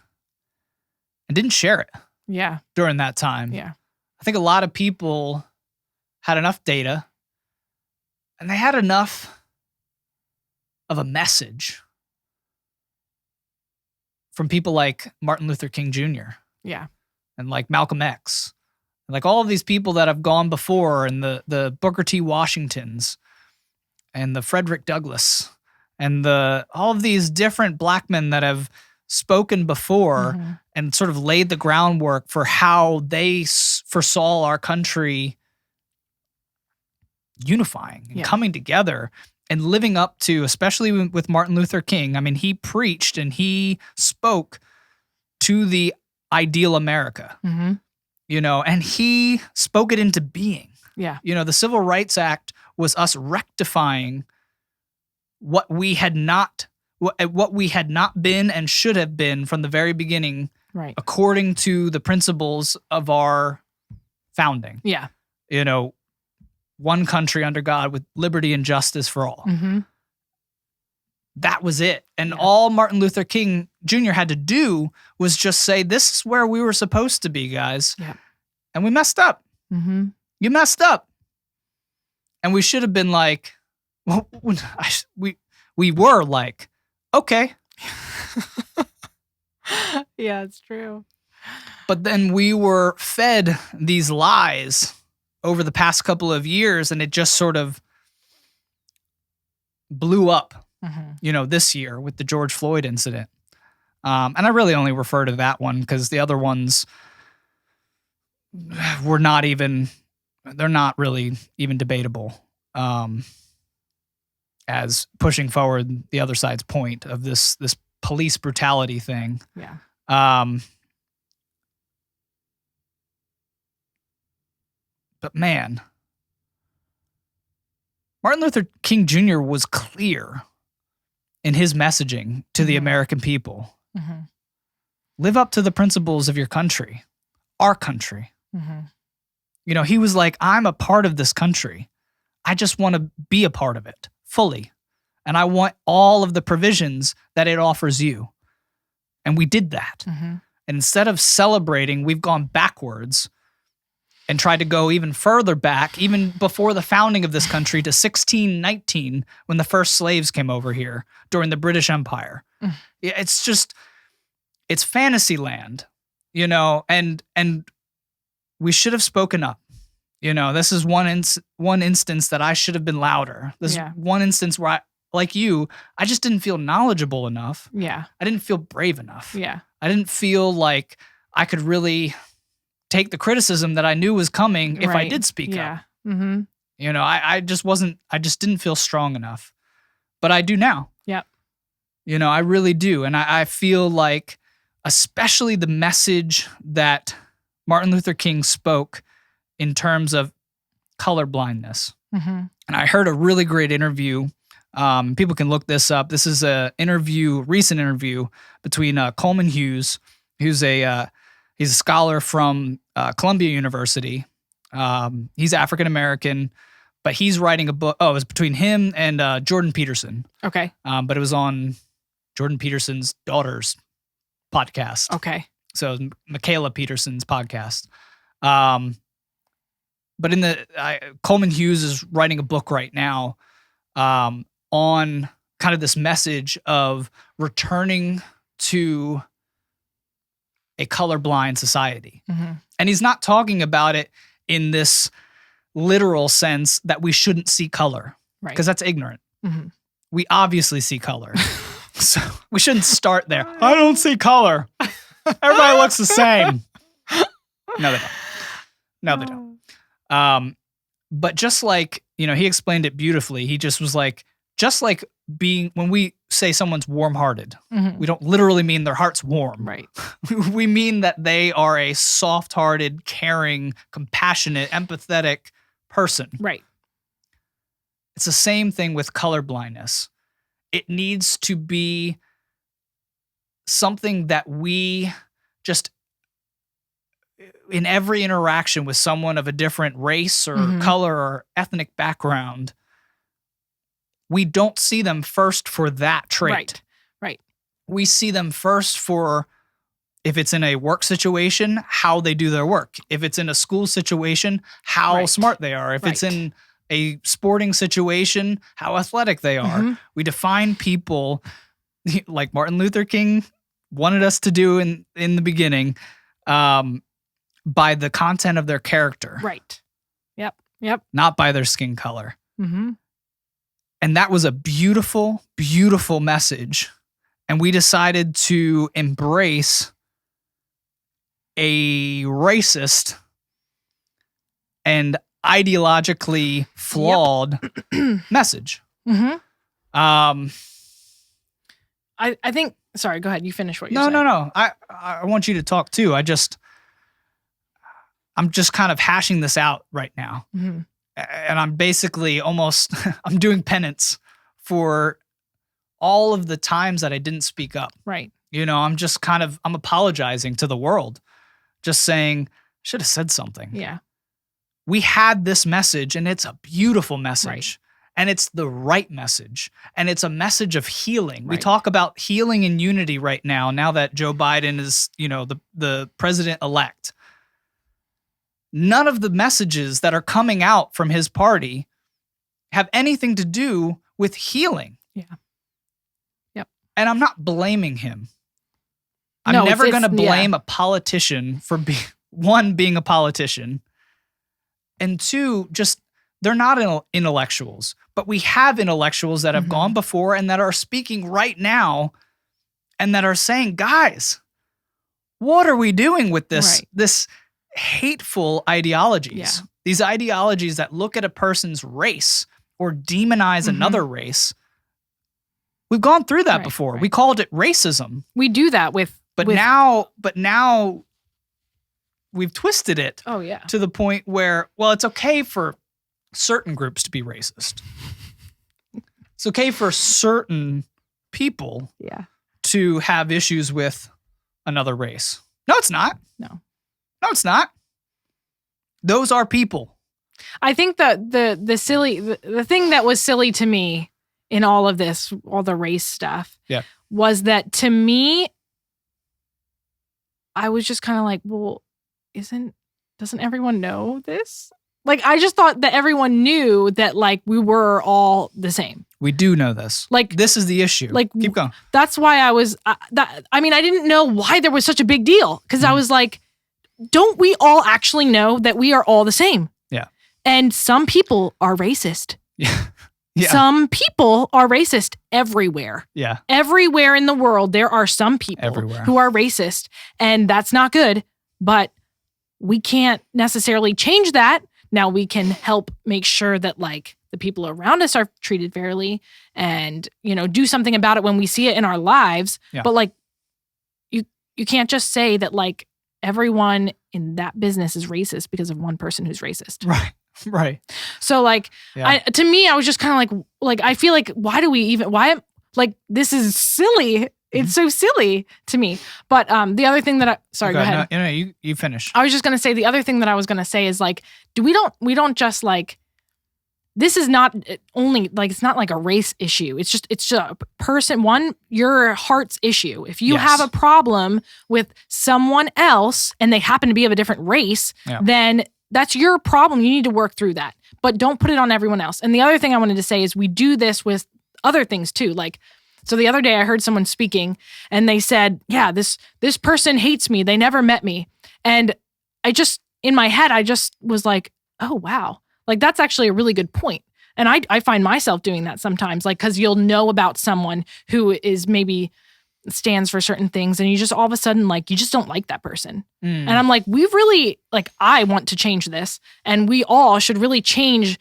Speaker 1: and didn't share it.
Speaker 2: Yeah.
Speaker 1: During that time.
Speaker 2: Yeah.
Speaker 1: I think a lot of people had enough data and they had enough of a message from people like Martin Luther King Jr.
Speaker 2: Yeah.
Speaker 1: And like Malcolm X. And like all of these people that have gone before, and the Booker T. Washingtons and the Frederick Douglass and all of these different black men that have spoken before and sort of laid the groundwork for how they foresaw our country unifying and coming together and living up to, especially with Martin Luther King. I mean, he preached and he spoke to the ideal America, and he spoke it into being.
Speaker 2: Yeah.
Speaker 1: The Civil Rights Act was us rectifying what we had not been and should have been from the very beginning,
Speaker 2: right,
Speaker 1: according to the principles of our founding.
Speaker 2: Yeah.
Speaker 1: One country under God with liberty and justice for all. That was it. And all Martin Luther King Jr. had to do was just say, this is where we were supposed to be, guys.
Speaker 2: Yeah.
Speaker 1: And we messed up. You messed up. And we should have been like, well, we were like, okay.
Speaker 2: Yeah, it's true.
Speaker 1: But then we were fed these lies over the past couple of years, and it just sort of blew up, this year with the George Floyd incident. And I really only refer to that one because the other ones they're not really even debatable as pushing forward the other side's point of this police brutality thing.
Speaker 2: Yeah.
Speaker 1: But man, Martin Luther King Jr. was clear in his messaging to the American people. Live up to the principles of your country, our country. He was like, I'm a part of this country. I just want to be a part of it fully. And I want all of the provisions that it offers you. And we did that. And instead of celebrating, we've gone backwards and tried to go even further back, even before the founding of this country, to 1619, when the first slaves came over here during the British Empire. It's fantasy land, and we should have spoken up. This is one instance that I should have been louder. This is one instance where I just didn't feel knowledgeable enough.
Speaker 2: Yeah. I
Speaker 1: didn't feel brave enough.
Speaker 2: Yeah.
Speaker 1: I didn't feel like I could really take the criticism that I knew was coming if I did speak up. I just didn't feel strong enough. but I do now.
Speaker 2: Yep.
Speaker 1: You know, I really do. And I feel like, especially the message that Martin Luther King spoke in terms of colorblindness.
Speaker 2: Mm-hmm.
Speaker 1: And I heard a really great interview. People can look this up. This is a recent interview between Coleman Hughes, who's he's a scholar from Columbia University. He's African American, but he's writing a book. Oh, it was between him and Jordan Peterson.
Speaker 2: Okay.
Speaker 1: But it was on Jordan Peterson's daughter's podcast.
Speaker 2: Okay.
Speaker 1: So it was Michaela Peterson's podcast. But Coleman Hughes is writing a book right now on kind of this message of returning to a colorblind society.
Speaker 2: Mm-hmm.
Speaker 1: And he's not talking about it in this literal sense that we shouldn't see color,
Speaker 2: Right.
Speaker 1: because that's ignorant.
Speaker 2: Mm-hmm.
Speaker 1: We obviously see color. So we shouldn't start there. I don't see color. Everybody looks the same. No, they don't. No, they don't. But just like, you know, he explained it beautifully. He just was like, just like when we say someone's warm-hearted,
Speaker 2: Mm-hmm.
Speaker 1: we don't literally mean their heart's warm.
Speaker 2: Right.
Speaker 1: We mean that they are a soft-hearted, caring, compassionate, empathetic person.
Speaker 2: Right.
Speaker 1: It's the same thing with colorblindness. It needs to be something that we just, in every interaction with someone of a different race or
Speaker 2: Mhm.
Speaker 1: color or ethnic background, we don't see them first for that trait.
Speaker 2: Right.
Speaker 1: We see them first for, if it's in a work situation, how they do their work. If it's in a school situation, how
Speaker 2: Right.
Speaker 1: smart they are. If it's
Speaker 2: Right.
Speaker 1: in a sporting situation, how athletic they are.
Speaker 2: Mhm.
Speaker 1: We define people like Martin Luther King wanted us to do in the beginning, by the content of their character,
Speaker 2: Right. Yep.
Speaker 1: not by their skin color.
Speaker 2: Mm-hmm.
Speaker 1: And that was a beautiful, beautiful message. And we decided to embrace a racist and ideologically flawed message.
Speaker 2: Mm-hmm.
Speaker 1: Um,
Speaker 2: I think. Sorry. Go ahead. You finish what you're
Speaker 1: no,
Speaker 2: saying.
Speaker 1: no. I want you to talk too. I'm just kind of hashing this out right now.
Speaker 2: Mm-hmm.
Speaker 1: And I'm basically almost, I'm doing penance for all of the times that I didn't speak up.
Speaker 2: Right.
Speaker 1: You know, I'm apologizing to the world, just saying, I should have said something.
Speaker 2: Yeah.
Speaker 1: We had this message, and it's a beautiful message.
Speaker 2: Right.
Speaker 1: And it's the right message. And it's a message of healing. We
Speaker 2: Right.
Speaker 1: talk about healing and unity right now that Joe Biden is, you know, the president-elect. None of the messages that are coming out from his party have anything to do with healing.
Speaker 2: Yeah. Yep.
Speaker 1: And I'm not blaming him. I'm
Speaker 2: No,
Speaker 1: never
Speaker 2: it's-
Speaker 1: going to
Speaker 2: yeah.
Speaker 1: blame a politician for being a politician. And two, just they're not intellectuals. But we have intellectuals that have
Speaker 2: Mhm.
Speaker 1: gone before and that are speaking right now and that are saying, guys, what are we doing with this?
Speaker 2: Right.
Speaker 1: This hateful ideologies.
Speaker 2: Yeah.
Speaker 1: These ideologies that look at a person's race or demonize
Speaker 2: Mhm.
Speaker 1: another race. We've gone through that
Speaker 2: Right,
Speaker 1: before.
Speaker 2: right.
Speaker 1: We called it racism.
Speaker 2: We do that with.
Speaker 1: But now we've twisted it
Speaker 2: Oh yeah.
Speaker 1: to the point where, well, it's okay for certain groups to be racist. It's okay for certain people
Speaker 2: Yeah.
Speaker 1: to have issues with another race. No, it's not.
Speaker 2: No,
Speaker 1: it's not. Those are people.
Speaker 2: I think that the thing that was silly to me in all of this, all the race stuff,
Speaker 1: Yeah.
Speaker 2: was that to me, I was just kind of like, well, doesn't everyone know this? Like, I just thought that everyone knew that, like, we were all the same.
Speaker 1: We do know this.
Speaker 2: Like,
Speaker 1: This is the issue.
Speaker 2: Like,
Speaker 1: Keep going.
Speaker 2: that's why I was, I didn't know why there was such a big deal. Because I was like, don't we all actually know that we are all the same?
Speaker 1: Yeah.
Speaker 2: And some people are racist.
Speaker 1: Yeah. Yeah.
Speaker 2: Some people are racist everywhere.
Speaker 1: Yeah.
Speaker 2: Everywhere in the world, there are some people
Speaker 1: Everywhere.
Speaker 2: who are racist, and that's not good. But we can't necessarily change that Now we can help make sure that like the people around us are treated fairly and, do something about it when we see it in our lives.
Speaker 1: Yeah.
Speaker 2: But like, you can't just say that like everyone in that business is racist because of one person who's racist.
Speaker 1: Right.
Speaker 2: So like, to me, I was just kind of like, I feel like, this is silly. It's so silly to me. But the other thing that go ahead.
Speaker 1: No, you finish.
Speaker 2: I was just going to say the other thing that I was going to say is like, we don't just like, this is not only like, it's not like a race issue. It's just a person, your heart's issue. If you have a problem with someone else and they happen to be of a different race, then that's your problem. You need to work through that, but don't put it on everyone else. And the other thing I wanted to say is we do this with other things too. Like, so the other day I heard someone speaking and they said, yeah, this person hates me. They never met me. And in my head, I just was like, oh, wow. Like, that's actually a really good point. And I find myself doing that sometimes, like, because you'll know about someone who is maybe stands for certain things and you just all of a sudden, like, you just don't like that person. And I'm like, I want to change this. And we all should really change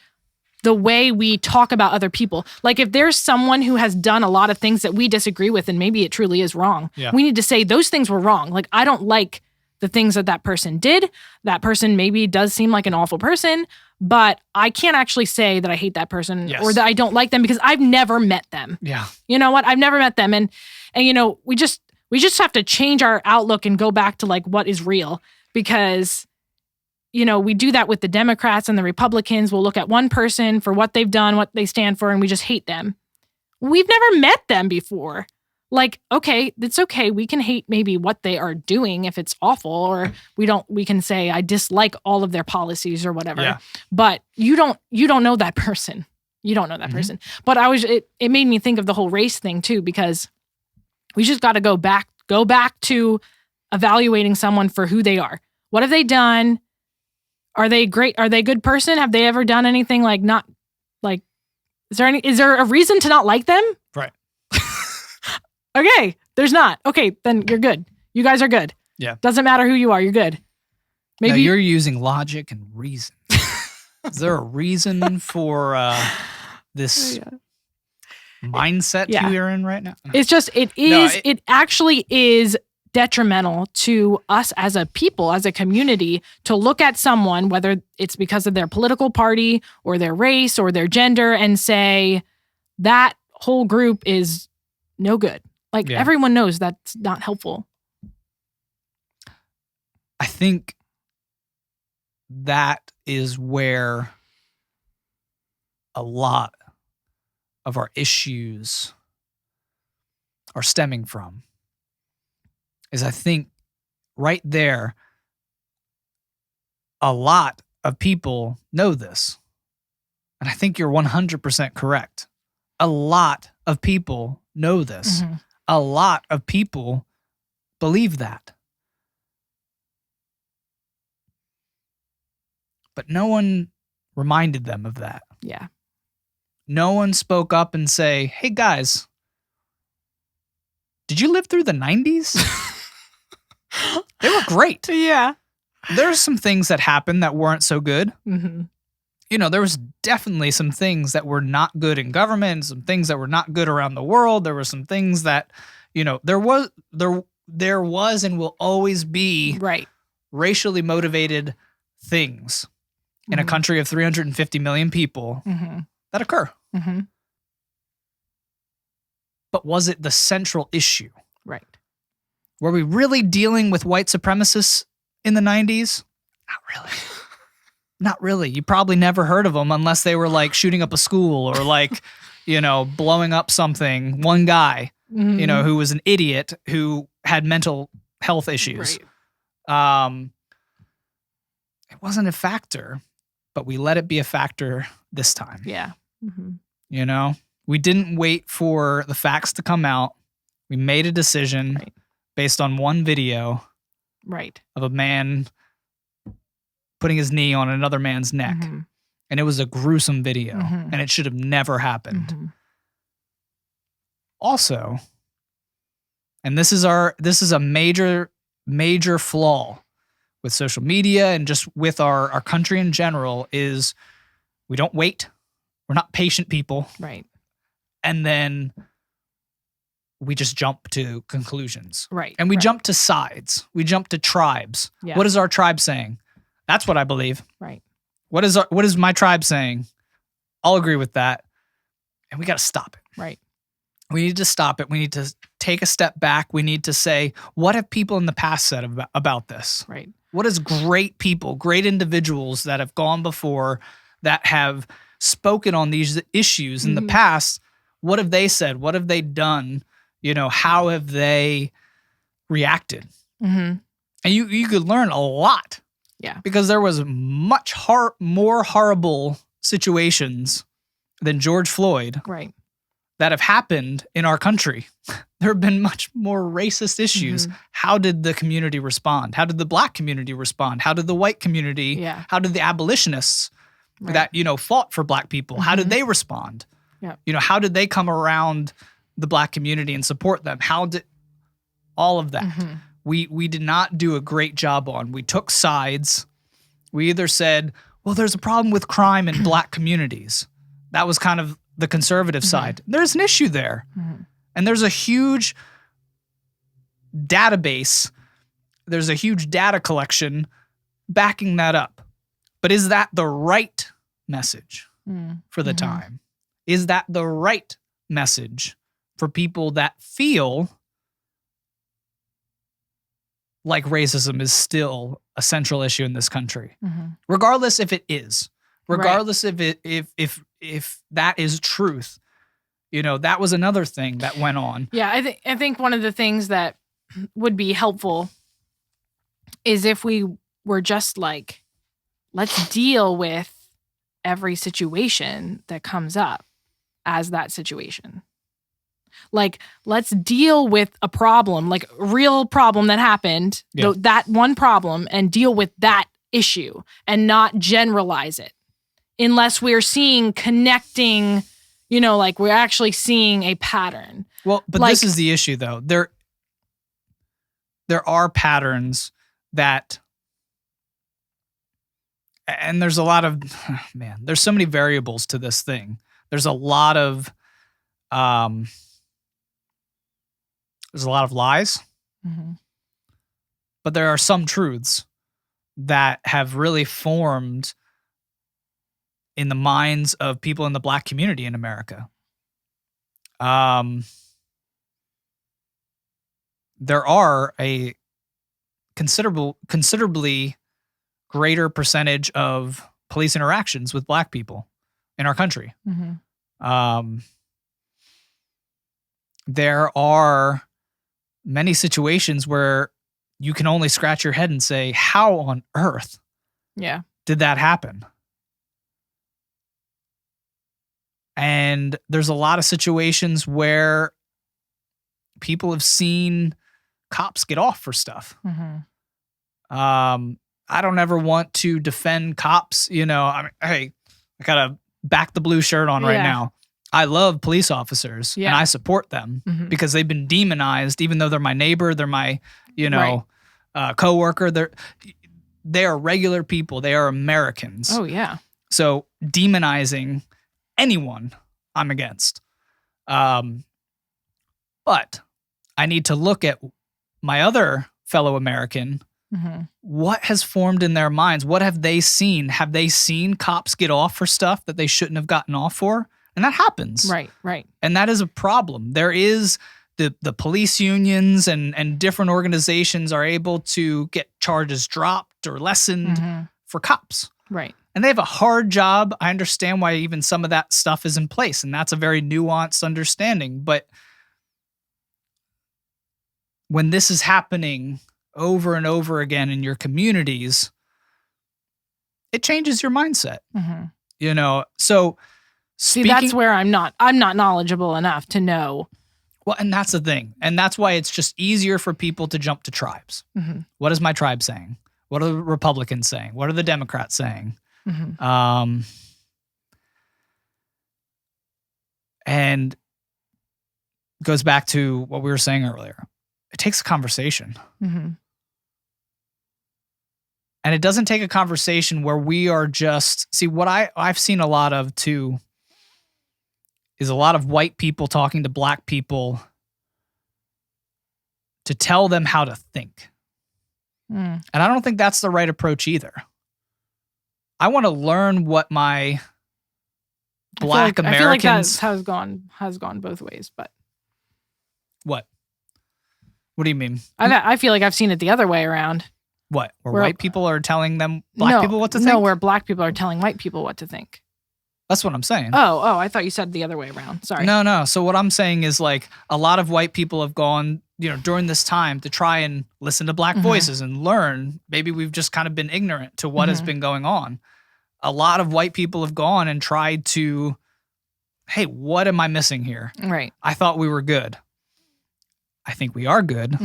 Speaker 2: the way we talk about other people. Like, if there's someone who has done a lot of things that we disagree with and maybe it truly is wrong, we need to say those things were wrong. Like, I don't like the things that person did. That person maybe does seem like an awful person, but I can't actually say that I hate that person or that I don't like them because I've never met them.
Speaker 1: Yeah.
Speaker 2: You know what? I've never met them. And we just have to change our outlook and go back to like what is real, because we do that with the Democrats and the Republicans. We'll look at one person for what they've done, what they stand for, and we just hate them. We've never met them before. Like, okay, it's okay. We can hate maybe what they are doing if it's awful, or we can say, I dislike all of their policies or whatever.
Speaker 1: Yeah.
Speaker 2: But you don't know that person. You don't know that person. But it made me think of the whole race thing too, because we just got to go back to evaluating someone for who they are. What have they done? Are they great? Are they a good person? Have they ever done anything like not like, is there a reason to not like them?
Speaker 1: Right.
Speaker 2: Okay, there's not. Okay, then you're good. You guys are good.
Speaker 1: Yeah.
Speaker 2: Doesn't matter who you are, you're good.
Speaker 1: Maybe you're using logic and reason. Is there a reason for this mindset you're in right now?
Speaker 2: It's just, it actually is detrimental to us as a people, as a community, to look at someone, whether it's because of their political party or their race or their gender, and say that whole group is no good. Like, everyone knows that's not helpful.
Speaker 1: I think that is where a lot of our issues are stemming from. Is I think right there, a lot of people know this. And I think you're 100% correct. A lot of people know this.
Speaker 2: Mm-hmm.
Speaker 1: A lot of people believe that. But no one reminded them of that.
Speaker 2: Yeah.
Speaker 1: No one spoke up and say, hey guys, did you live through the 90s? They were great.
Speaker 2: Yeah.
Speaker 1: There's some things that happened that weren't so good.
Speaker 2: Mm-hmm.
Speaker 1: There was definitely some things that were not good in government, some things that were not good around the world. There were some things that, there was and will always be racially motivated things in a country of 350 million people that occur.
Speaker 2: Mm-hmm.
Speaker 1: But was it the central issue?
Speaker 2: Right.
Speaker 1: Were we really dealing with white supremacists in the 90s? Not really. Not really. You probably never heard of them unless they were like shooting up a school or like, blowing up something. One guy, who was an idiot who had mental health issues.
Speaker 2: Right.
Speaker 1: It wasn't a factor, but we let it be a factor this time.
Speaker 2: Yeah. Mm-hmm.
Speaker 1: We didn't wait for the facts to come out. We made a decision based on one video of a man putting his knee on another man's neck.
Speaker 2: Mm-hmm.
Speaker 1: And it was a gruesome video, and it should have never happened.
Speaker 2: Mm-hmm.
Speaker 1: Also, and this is a major flaw with social media and just with our country in general is we don't wait. We're not patient people.
Speaker 2: Right.
Speaker 1: And then we just jump to conclusions.
Speaker 2: Right.
Speaker 1: And we
Speaker 2: right.
Speaker 1: jump to sides. We jump to tribes.
Speaker 2: Yeah.
Speaker 1: What is our tribe saying? That's what I believe.
Speaker 2: Right.
Speaker 1: What is my tribe saying? I'll agree with that. And we got to stop it.
Speaker 2: Right.
Speaker 1: We need to stop it. We need to take a step back. We need to say, what have people in the past said about this?
Speaker 2: Right.
Speaker 1: What is great people, great individuals that have gone before, that have spoken on these issues in the past, what have they said? What have they done? How have they reacted?
Speaker 2: Mm-hmm.
Speaker 1: And you could learn a lot.
Speaker 2: Yeah.
Speaker 1: Because there was much more horrible situations than George Floyd
Speaker 2: right.
Speaker 1: that have happened in our country. There have been much more racist issues. How did the community respond? How did the Black community respond? How did the white community?
Speaker 2: Yeah.
Speaker 1: How did the abolitionists that fought for Black people? How did they respond?
Speaker 2: Yeah.
Speaker 1: How did they come around the Black community and support them? How did all of that? We did not do a great job on. We took sides. We either said, well, there's a problem with crime in Black communities. That was kind of the conservative side. There's an issue there. And there's a huge database. There's a huge data collection backing that up. But is that the right message for the time? Is that the right message for people that feel like racism is still a central issue in this country, regardless if it is, regardless if that is truth? That was another thing that went on.
Speaker 2: Yeah, I think one of the things that would be helpful is if we were just like, let's deal with every situation that comes up as that situation. Like, let's deal with a problem, like a real problem that happened, that one problem, and deal with that issue and not generalize it unless we're seeing connecting, like we're actually seeing a pattern.
Speaker 1: Well, but this is the issue though. There are patterns that, and there's a lot of, there's so many variables to this thing. There's a lot of, lies, but there are some truths that have really formed in the minds of people in the Black community in America. There are a considerably greater percentage of police interactions with Black people in our country. There are many situations where you can only scratch your head and say, how on earth did that happen? And there's a lot of situations where people have seen cops get off for stuff. I don't ever want to defend cops. Hey, I got a back the blue shirt on right now. I love police officers and I support them because they've been demonized, even though they're my neighbor, they're my, coworker. They are regular people. They are Americans.
Speaker 2: Oh yeah.
Speaker 1: So demonizing anyone I'm against. But I need to look at my other fellow American. What has formed in their minds? What have they seen? Have they seen cops get off for stuff that they shouldn't have gotten off for? And that happens.
Speaker 2: Right.
Speaker 1: And that is a problem. There is the police unions and different organizations are able to get charges dropped or lessened for cops.
Speaker 2: Right.
Speaker 1: And they have a hard job. I understand why even some of that stuff is in place. And that's a very nuanced understanding. But when this is happening over and over again in your communities, it changes your mindset. So
Speaker 2: see, that's where I'm not knowledgeable enough to know.
Speaker 1: Well, and that's the thing. And that's why it's just easier for people to jump to tribes. What is my tribe saying? What are the Republicans saying? What are the Democrats saying? And goes back to what we were saying earlier. It takes a conversation. And it doesn't take a conversation where we are just, see, what I've seen a lot of too is a lot of white people talking to black people to tell them how to think. And I don't think that's the right approach either. I want to learn what my black Americans.
Speaker 2: I feel like that has gone both ways, but
Speaker 1: what? What do you mean?
Speaker 2: I feel like I've seen it the other way around.
Speaker 1: What? Where white people are telling them black people what to think?
Speaker 2: No, where black people are telling white people what to think.
Speaker 1: That's what I'm saying.
Speaker 2: Oh, I thought you said the other way around. Sorry.
Speaker 1: No. So what I'm saying is like a lot of white people have gone, during this time to try and listen to black voices and learn. Maybe we've just kind of been ignorant to what has been going on. A lot of white people have gone and tried to, hey, what am I missing here?
Speaker 2: Right.
Speaker 1: I thought we were good. I think we are good,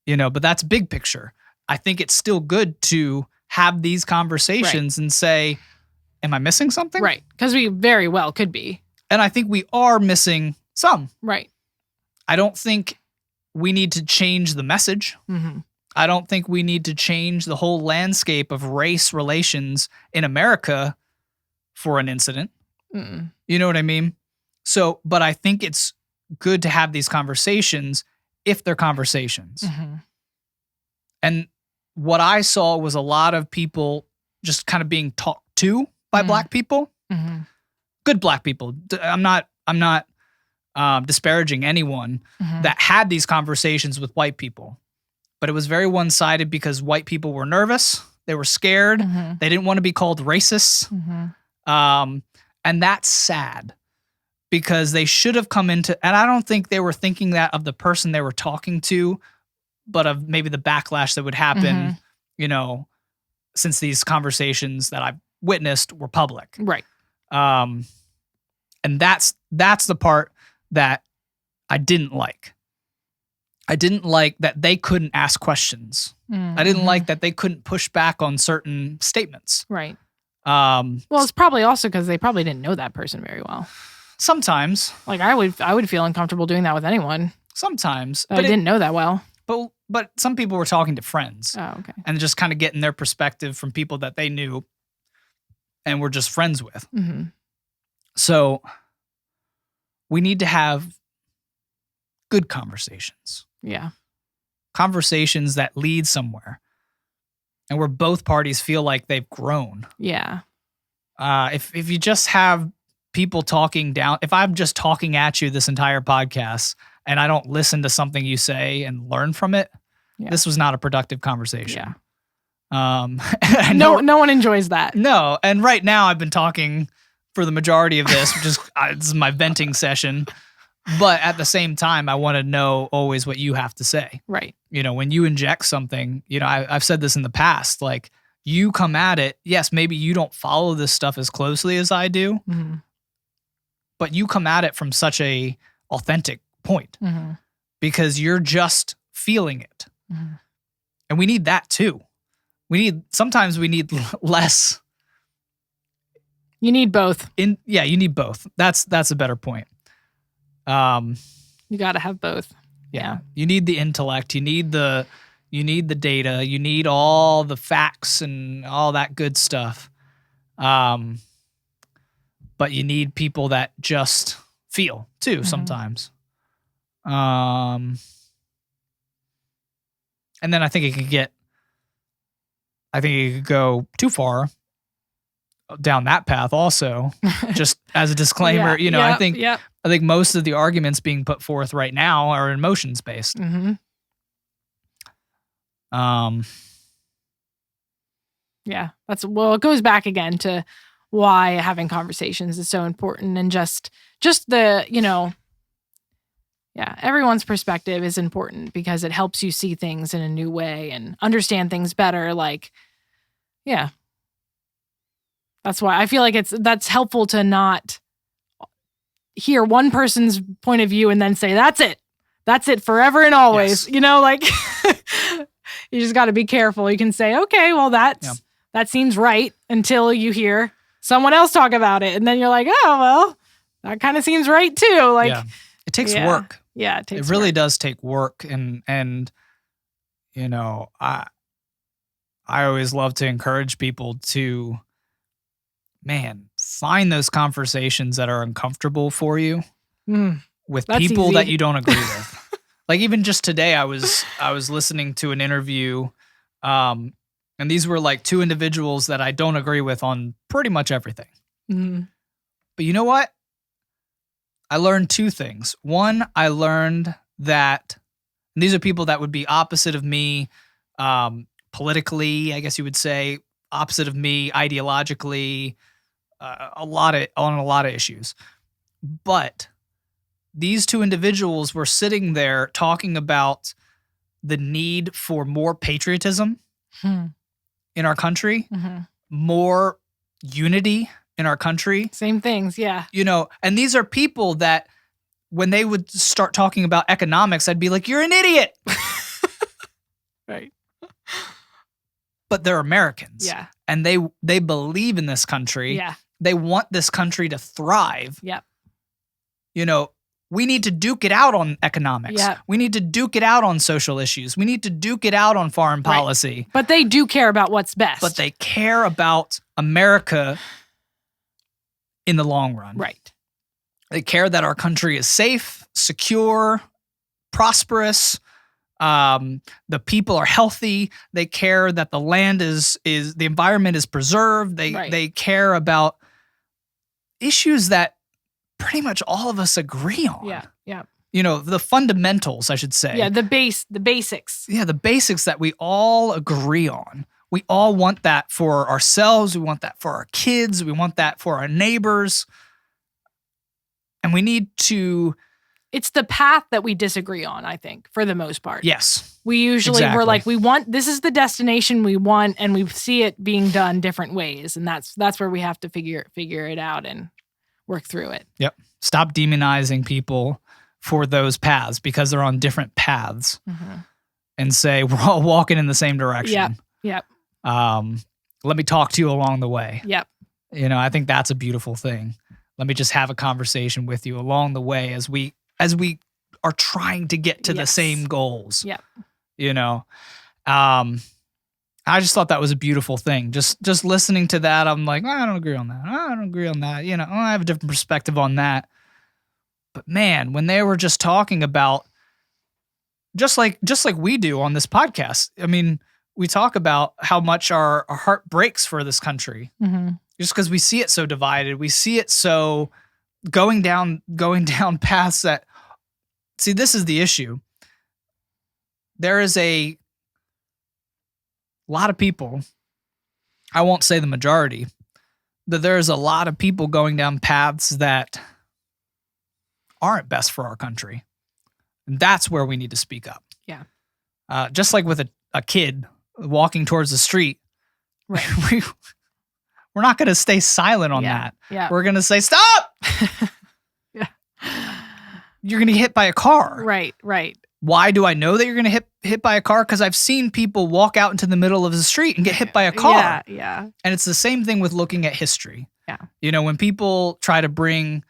Speaker 1: but that's big picture. I think it's still good to have these conversations and say, am I missing something?
Speaker 2: Right. Because we very well could be.
Speaker 1: And I think we are missing some.
Speaker 2: Right.
Speaker 1: I don't think we need to change the message. I don't think we need to change the whole landscape of race relations in America for an incident. You know what I mean? So, but I think it's good to have these conversations if they're conversations. And what I saw was a lot of people just kind of being talked to by black people, good black people. I'm not disparaging anyone that had these conversations with white people, but it was very one-sided because white people were nervous. They were scared. They didn't want to be called racists. And that's sad because they should have come into, and I don't think they were thinking that of the person they were talking to, but of maybe the backlash that would happen, since these conversations that I've witnessed were public.
Speaker 2: Right.
Speaker 1: And that's the part that I didn't like. I didn't like that they couldn't ask questions. I didn't like that they couldn't push back on certain statements.
Speaker 2: Right. Well, it's probably also because they probably didn't know that person very well.
Speaker 1: Sometimes.
Speaker 2: Like I would feel uncomfortable doing that with anyone.
Speaker 1: Sometimes.
Speaker 2: But I didn't know that well.
Speaker 1: But some people were talking to friends.
Speaker 2: Oh, okay.
Speaker 1: And just kind of getting their perspective from people that they knew and were just friends with. So we need to have good conversations.
Speaker 2: Yeah.
Speaker 1: Conversations that lead somewhere. And where both parties feel like they've grown.
Speaker 2: Yeah.
Speaker 1: If you just have people talking down, if I'm just talking at you this entire podcast and I don't listen to something you say and learn from it, this was not a productive conversation.
Speaker 2: Yeah. No one enjoys that.
Speaker 1: No. And right now I've been talking for the majority of this, which is this is my venting session. But at the same time, I want to know always what you have to say.
Speaker 2: Right.
Speaker 1: When you inject something, I've said this in the past, like you come at it. Yes, maybe you don't follow this stuff as closely as I do, but you come at it from such a authentic point because you're just feeling it. And we need that too. Sometimes we need less.
Speaker 2: You need both.
Speaker 1: You need both. That's a better point.
Speaker 2: You got to have both.
Speaker 1: Yeah. You need the intellect. You need the data. You need all the facts and all that good stuff. But you need people that just feel too sometimes. And then I think it could go too far down that path also. Just as a disclaimer, I think most of the arguments being put forth right now are emotions based.
Speaker 2: Yeah, it goes back again to why having conversations is so important, and just the everyone's perspective is important because it helps you see things in a new way and understand things better. That's why I feel like that's helpful to not hear one person's point of view and then say, that's it forever and always, you just got to be careful. You can say, okay, well that seems right until you hear someone else talk about it. And then you're like, oh, well, that kind of seems right too.
Speaker 1: It takes work.
Speaker 2: Yeah.
Speaker 1: It really does take work. And I I always love to encourage people to, man, find those conversations that are uncomfortable for you with
Speaker 2: That's
Speaker 1: people
Speaker 2: easy.
Speaker 1: that you don't agree with. Like even just today, I was listening to an interview, and these were like two individuals that I don't agree with on pretty much everything. But you know what? I learned two things. One, I learned that these are people that would be opposite of me, politically, I guess you would say, opposite of me ideologically, on a lot of issues. But these two individuals were sitting there talking about the need for more patriotism in our country, more unity in our country.
Speaker 2: Same things, yeah.
Speaker 1: You know, and these are people that when they would start talking about economics, I'd be like, you're an idiot.
Speaker 2: Right.
Speaker 1: But they're Americans.
Speaker 2: Yeah.
Speaker 1: And they believe in this country.
Speaker 2: Yeah.
Speaker 1: They want this country to thrive.
Speaker 2: Yep.
Speaker 1: You know, we need to duke it out on economics.
Speaker 2: Yep.
Speaker 1: We need to duke it out on social issues. We need to duke it out on foreign policy.
Speaker 2: But they do care about what's best.
Speaker 1: But they care about America in the long run.
Speaker 2: Right.
Speaker 1: They care that our country is safe, secure, prosperous. The people are healthy. They care that the land is the environment is preserved. They care about issues that pretty much all of us agree on.
Speaker 2: Yeah. Yeah.
Speaker 1: You know, the fundamentals, I should say.
Speaker 2: Yeah, the basics.
Speaker 1: Yeah, the basics that we all agree on. We all want that for ourselves. We want that for our kids. We want that for our neighbors. And we need to...
Speaker 2: It's the path that we disagree on, I think, for the most part.
Speaker 1: Yes.
Speaker 2: We usually,
Speaker 1: exactly.
Speaker 2: we're like, this is the destination we want, and we see it being done different ways. And that's where we have to figure it out and work through it.
Speaker 1: Yep. Stop demonizing people for those paths because they're on different paths and say, we're all walking in the same direction.
Speaker 2: Yep.
Speaker 1: Let me talk to you along the way.
Speaker 2: Yep.
Speaker 1: You know, I think that's a beautiful thing. Let me just have a conversation with you along the way as we are trying to get to the same goals.
Speaker 2: Yep.
Speaker 1: You know, I just thought that was a beautiful thing. Just listening to that, I'm like, I don't agree on that. I don't agree on that. You know, I have a different perspective on that. But man, when they were just talking about just like we do on this podcast, I mean, we talk about how much our heart breaks for this country just because we see it so divided. We see it so going down paths that, see, this is the issue. There is a lot of people, I won't say the majority, that there's a lot of people going down paths that aren't best for our country. And that's where we need to speak up.
Speaker 2: Yeah.
Speaker 1: Just like with a kid walking towards the street,
Speaker 2: right.
Speaker 1: We're not going to stay silent on that.
Speaker 2: Yeah.
Speaker 1: We're going to say, stop!
Speaker 2: Yeah.
Speaker 1: You're going to get hit by a car.
Speaker 2: Right.
Speaker 1: Why do I know that you're going to hit by a car? Because I've seen people walk out into the middle of the street and get hit by a car.
Speaker 2: Yeah.
Speaker 1: And it's the same thing with looking at history.
Speaker 2: Yeah.
Speaker 1: You know, when people try to bring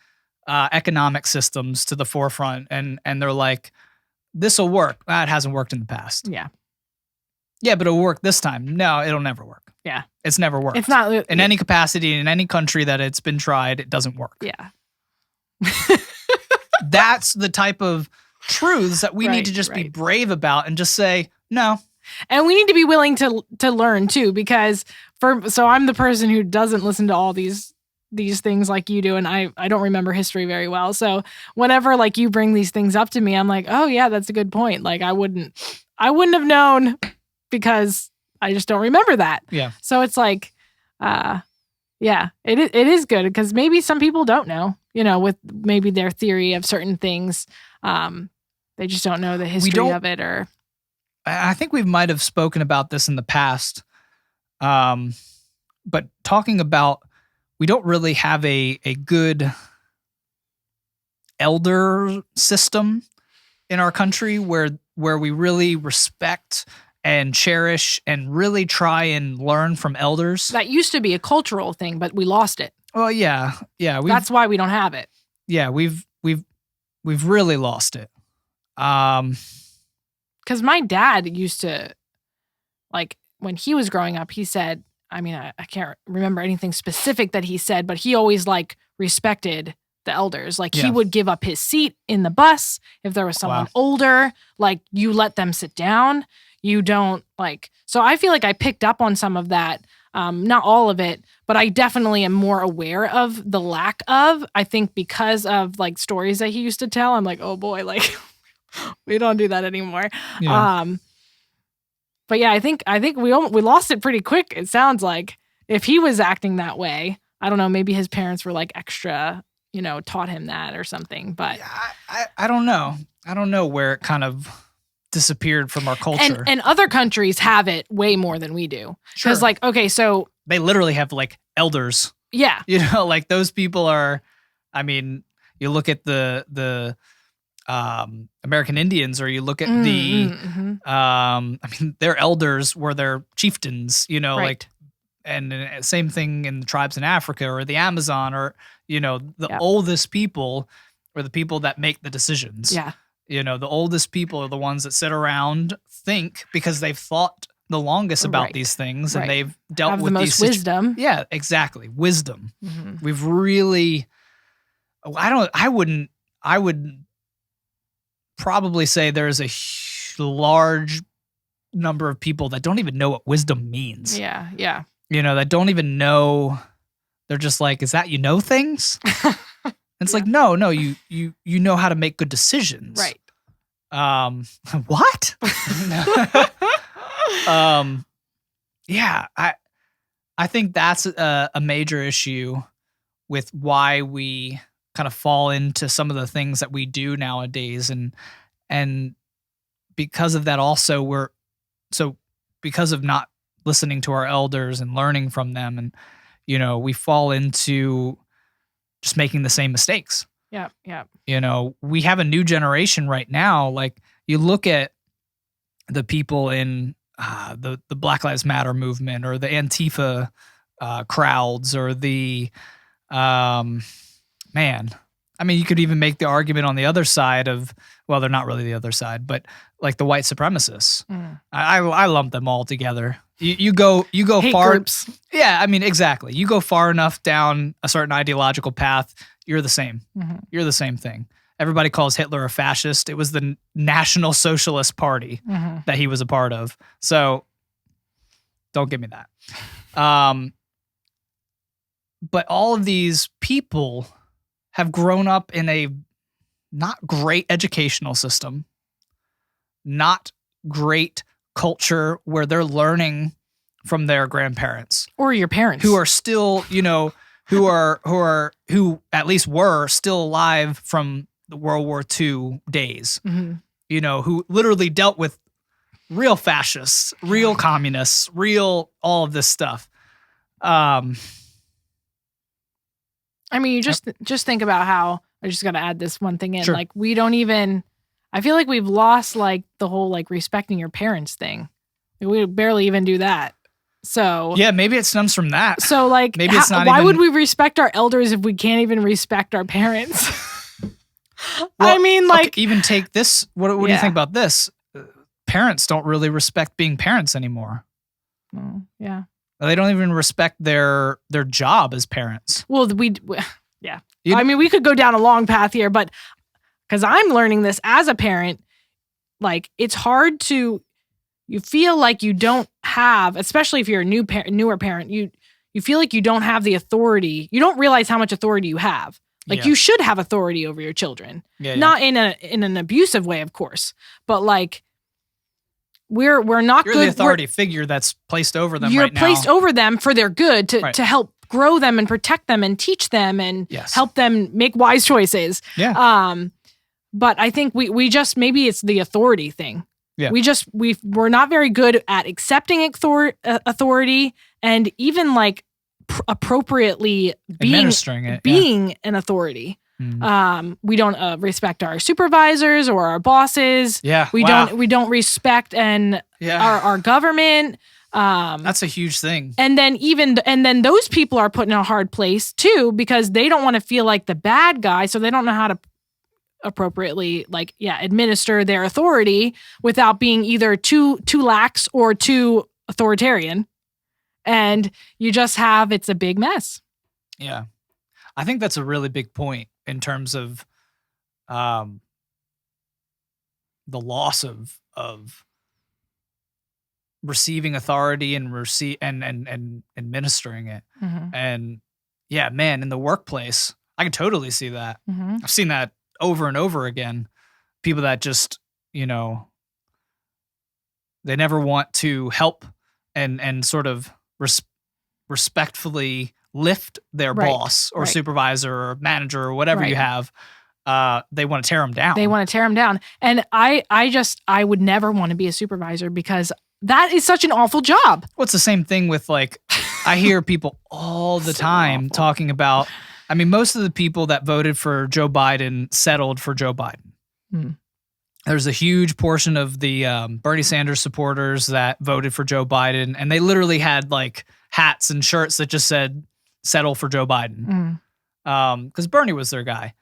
Speaker 1: economic systems to the forefront and they're like, this will work. It hasn't worked in the past.
Speaker 2: Yeah.
Speaker 1: Yeah, but it'll work this time. No, it'll never work.
Speaker 2: Yeah.
Speaker 1: It's never worked.
Speaker 2: It's not
Speaker 1: in any capacity, in any country that it's been tried, it doesn't work.
Speaker 2: Yeah.
Speaker 1: That's the type of truths that we need to just be brave about and just say, no.
Speaker 2: And we need to be willing to learn too, because so I'm the person who doesn't listen to all these things like you do, and I don't remember history very well. So whenever like you bring these things up to me, I'm like, oh yeah, that's a good point. Like I wouldn't have known because I just don't remember that.
Speaker 1: Yeah.
Speaker 2: So it's like, yeah, it is good because maybe some people don't know, you know, with maybe their theory of certain things. They just don't know the history of it. Or
Speaker 1: I think we might have spoken about this in the past. But talking about, we don't really have a good elder system in our country where we really respect and cherish and really try and learn from elders.
Speaker 2: That used to be a cultural thing, but we lost it.
Speaker 1: Well, yeah.
Speaker 2: That's why we don't have it.
Speaker 1: Yeah, we've really lost it.
Speaker 2: Because my dad used to, like, when he was growing up, he said, I mean, I can't remember anything specific that he said, but he always like respected the elders. Like he would give up his seat in the bus if there was someone older. Like you let them sit down. You don't like. So I feel like I picked up on some of that. Not all of it, but I definitely am more aware of the lack of. I think because of like stories that he used to tell, I'm like, oh boy, like we don't do that anymore.
Speaker 1: Yeah.
Speaker 2: But yeah, I think we lost it pretty quick. It sounds like if he was acting that way, I don't know, maybe his parents were like extra, taught him that or something. But
Speaker 1: yeah, I don't know. I don't know where it kind of disappeared from our culture.
Speaker 2: And other countries have it way more than we do. Because like, okay, so
Speaker 1: they literally have like elders.
Speaker 2: Yeah.
Speaker 1: Like those people are, I mean, you look at the American Indians, or you look at I mean, their elders were their chieftains, like, and same thing in the tribes in Africa or the Amazon, or, the oldest people are the people that make the decisions.
Speaker 2: Yeah.
Speaker 1: The oldest people are the ones that sit around, think, because they've thought the longest about these things, and they've dealt with
Speaker 2: the
Speaker 1: these
Speaker 2: most wisdom.
Speaker 1: Yeah, exactly. Wisdom. We've really, I would probably say there's a large number of people that don't even know what wisdom means.
Speaker 2: Yeah, yeah.
Speaker 1: That don't even know. They're just like, is that things? It's like, no, you know how to make good decisions.
Speaker 2: Right.
Speaker 1: What? Yeah, I think that's a major issue with why we kind of fall into some of the things that we do nowadays, and because of that also because of not listening to our elders and learning from them, and we fall into just making the same mistakes.
Speaker 2: Yeah, yeah.
Speaker 1: We have a new generation right now. Like you look at the people in the Black Lives Matter movement, or the Antifa crowds, or the man. I mean, you could even make the argument on the other side of, well, they're not really the other side, but like the white supremacists. I lump them all together. You go
Speaker 2: Hate
Speaker 1: far.
Speaker 2: Groups.
Speaker 1: Yeah, I mean, exactly. You go far enough down a certain ideological path, you're the same. You're the same thing. Everybody calls Hitler a fascist. It was the National Socialist Party that he was a part of. So don't give me that. But all of these people have grown up in a not great educational system, not great culture where they're learning from their grandparents
Speaker 2: or your parents,
Speaker 1: who are still, who at least were still alive from the World War II days, who literally dealt with real fascists, real communists, real all of this stuff.
Speaker 2: I mean, you just think about how, I just got to add this one thing in.
Speaker 1: Sure.
Speaker 2: Like, we don't even, I feel like we've lost like the whole like respecting your parents thing. Like, we barely even do that. So
Speaker 1: yeah, maybe it stems from that.
Speaker 2: So like,
Speaker 1: maybe it's not.
Speaker 2: Why would we respect our elders if we can't even respect our parents? Well, I mean, like,
Speaker 1: okay, even take this. What do you think about this? Parents don't really respect being parents anymore.
Speaker 2: Oh, yeah.
Speaker 1: They don't even respect their job as parents.
Speaker 2: Well, yeah. I mean, we could go down a long path here, but because I'm learning this as a parent, like, it's hard to, you feel like you don't have, especially if you're a newer parent, you feel like you don't have the authority. You don't realize how much authority you have. Like, you should have authority over your children. Not in an abusive way, of course, but like, we're not
Speaker 1: You're
Speaker 2: good.
Speaker 1: The authority figure that's placed over them.
Speaker 2: You're placed over them for their good to help grow them and protect them and teach them and help them make wise choices.
Speaker 1: Yeah.
Speaker 2: But I think we just, maybe it's the authority thing.
Speaker 1: Yeah.
Speaker 2: We're not very good at accepting authority and even like appropriately
Speaker 1: administering it,
Speaker 2: being an authority. We don't respect our supervisors or our bosses.
Speaker 1: Yeah.
Speaker 2: We don't respect our government.
Speaker 1: That's a huge thing.
Speaker 2: And then those people are put in a hard place too, because they don't want to feel like the bad guy, so they don't know how to appropriately administer their authority without being either too lax or too authoritarian, and you just have, it's a big mess.
Speaker 1: Yeah. I think that's a really big point in terms of the loss of receiving authority and and administering it.
Speaker 2: Mm-hmm.
Speaker 1: And yeah, man, in the workplace, I can totally see that.
Speaker 2: Mm-hmm.
Speaker 1: I've seen that over and over again. People that just, they never want to help and sort of respectfully lift their boss or supervisor or manager or whatever you have. They want to tear them down.
Speaker 2: They want to tear them down. And I would never want to be a supervisor because that is such an awful job.
Speaker 1: Well, it's the same thing with I hear people all the time talking about, most of the people that voted for Joe Biden settled for Joe Biden.
Speaker 2: Mm.
Speaker 1: There's a huge portion of the Bernie Sanders supporters that voted for Joe Biden, and they literally had hats and shirts that just said settle for Joe Biden. Because Bernie was their guy.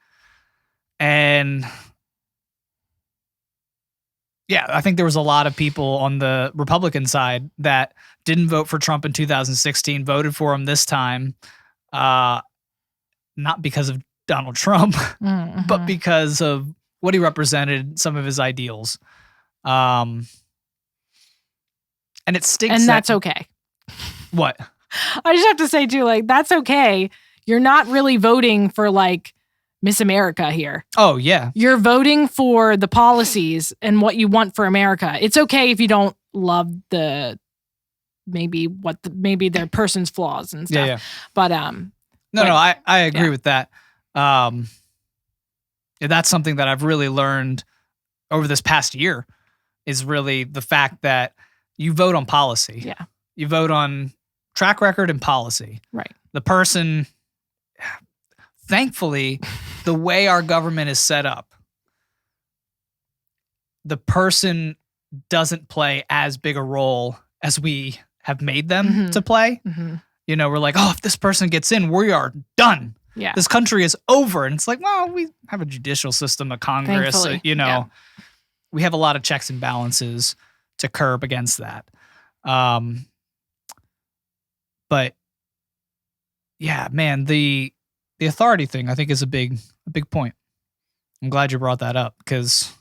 Speaker 1: And yeah, I think there was a lot of people on the Republican side that didn't vote for Trump in 2016, voted for him this time, not because of Donald Trump, but because of what he represented, some of his ideals. And it stinks.
Speaker 2: And that's okay.
Speaker 1: What?
Speaker 2: I just have to say too, that's okay. You're not really voting for Miss America here.
Speaker 1: Oh, yeah.
Speaker 2: You're voting for the policies and what you want for America. It's okay if you don't love maybe their person's flaws and stuff.
Speaker 1: Yeah.
Speaker 2: But
Speaker 1: I agree with that. That's something that I've really learned over this past year is really the fact that you vote on policy.
Speaker 2: Yeah.
Speaker 1: You vote on track record and policy.
Speaker 2: Right.
Speaker 1: The person, thankfully, the way our government is set up, the person doesn't play as big a role as we have made them to play. Mm-hmm. We're like, if this person gets in, we are done.
Speaker 2: Yeah.
Speaker 1: This country is over. And it's like, well, we have a judicial system, a Congress, we have a lot of checks and balances to curb against that. But yeah, man, the authority thing I think is a big point. I'm glad you brought that up because,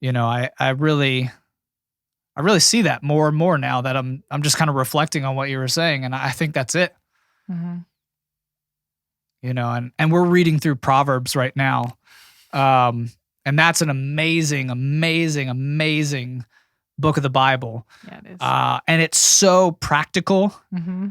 Speaker 1: I really see that more and more now that I'm just kind of reflecting on what you were saying. And I think that's it.
Speaker 2: Mm-hmm.
Speaker 1: And we're reading through Proverbs right now. And that's an amazing, amazing, amazing book of the Bible.
Speaker 2: Yeah, it is.
Speaker 1: And it's so practical.
Speaker 2: Mm-hmm.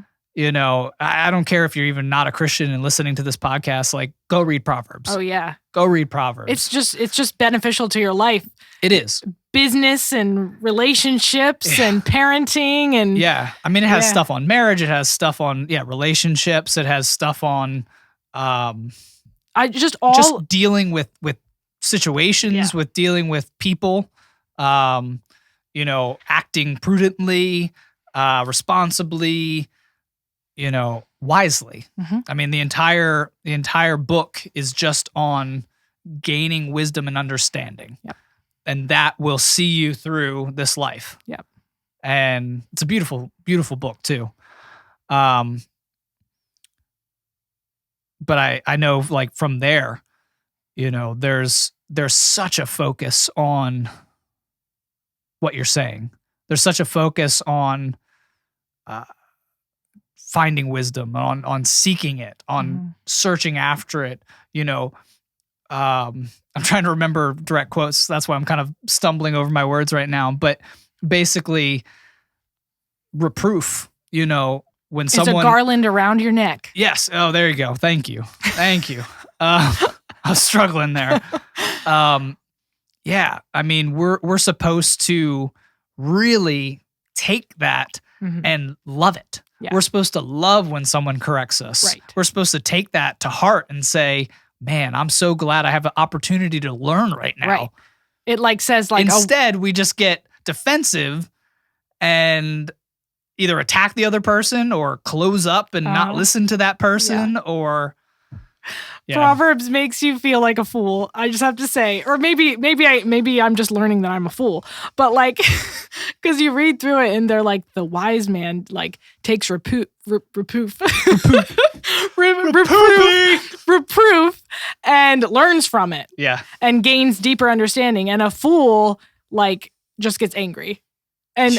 Speaker 1: I don't care if you're even not a Christian and listening to this podcast, go read Proverbs.
Speaker 2: Oh yeah.
Speaker 1: Go read Proverbs.
Speaker 2: It's just beneficial to your life.
Speaker 1: It is.
Speaker 2: Business and relationships and parenting and
Speaker 1: yeah. It has stuff on marriage. It has stuff on relationships. It has stuff on just dealing with situations, with dealing with people, acting prudently, responsibly, wisely.
Speaker 2: Mm-hmm.
Speaker 1: The entire book is just on gaining wisdom and understanding.
Speaker 2: Yep.
Speaker 1: And that will see you through this life.
Speaker 2: Yep.
Speaker 1: And it's a beautiful, beautiful book too. But I know from there, there's such a focus on what you're saying. There's such a focus on finding wisdom, on seeking it, on searching after it. I'm trying to remember direct quotes. That's why I'm kind of stumbling over my words right now. But basically, reproof. When someone,
Speaker 2: it's a garland around your neck.
Speaker 1: Yes. Oh, there you go. Thank you. I was struggling there. Yeah. We're supposed to really take that and love it. Yeah. We're supposed to love when someone corrects us.
Speaker 2: Right.
Speaker 1: We're supposed to take that to heart and say, man, I'm so glad I have an opportunity to learn right now.
Speaker 2: Right. It says
Speaker 1: instead we just get defensive and either attack the other person or close up and not listen to that person or Yeah.
Speaker 2: Proverbs makes you feel like a fool. I just have to say, or maybe I'm just learning that I'm a fool. But like, because you read through it and they're like the wise man like takes reproof and learns from it.
Speaker 1: Yeah.
Speaker 2: And gains deeper understanding. And a fool like just gets angry. And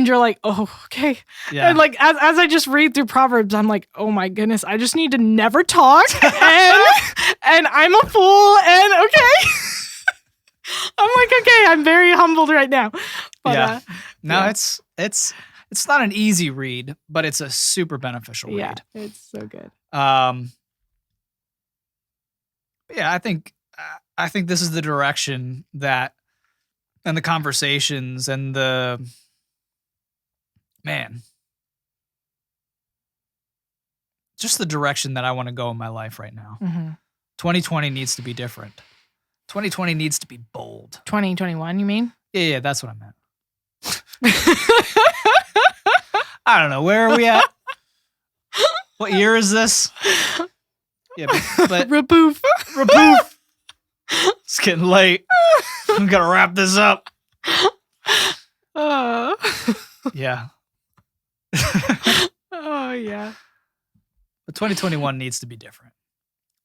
Speaker 2: you're like, oh, okay.
Speaker 1: Yeah.
Speaker 2: And like as I just read through Proverbs, I'm like, oh my goodness, I just need to never talk. And I'm a fool. And okay. I'm like, okay, I'm very humbled right now. But,
Speaker 1: it's not an easy read, but it's a super beneficial read.
Speaker 2: Yeah, it's so good.
Speaker 1: I think this is the direction that, and the conversations and just the direction that I want to go in my life right now. 2020 needs to be different. 2020 needs to be bold.
Speaker 2: 2021, you mean?
Speaker 1: Yeah, that's what I meant. I don't know. Where are we at? What year is this? Yeah, but
Speaker 2: Repoof.
Speaker 1: It's getting late. We gotta wrap this up. Yeah.
Speaker 2: Oh, yeah.
Speaker 1: But 2021 needs to be different.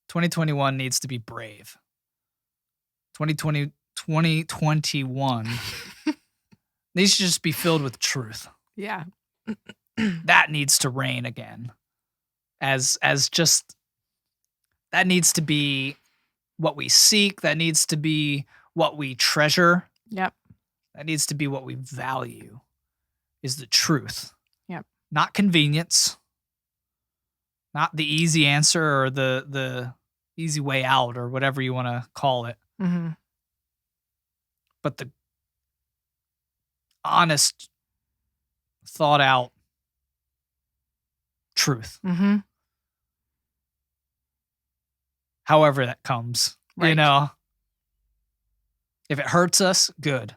Speaker 1: 2021 needs to be brave. 2021 needs to just be filled with truth.
Speaker 2: Yeah.
Speaker 1: That needs to reign again. As just, that needs to be what we seek. That needs to be what we treasure.
Speaker 2: Yep.
Speaker 1: That needs to be what we value, is the truth.
Speaker 2: Yep.
Speaker 1: Not convenience. Not the easy answer or the easy way out or whatever you want to call it.
Speaker 2: Mm-hmm.
Speaker 1: But the honest, thought out truth.
Speaker 2: Mm-hmm.
Speaker 1: However that comes.
Speaker 2: Right.
Speaker 1: You know? If it hurts us, good.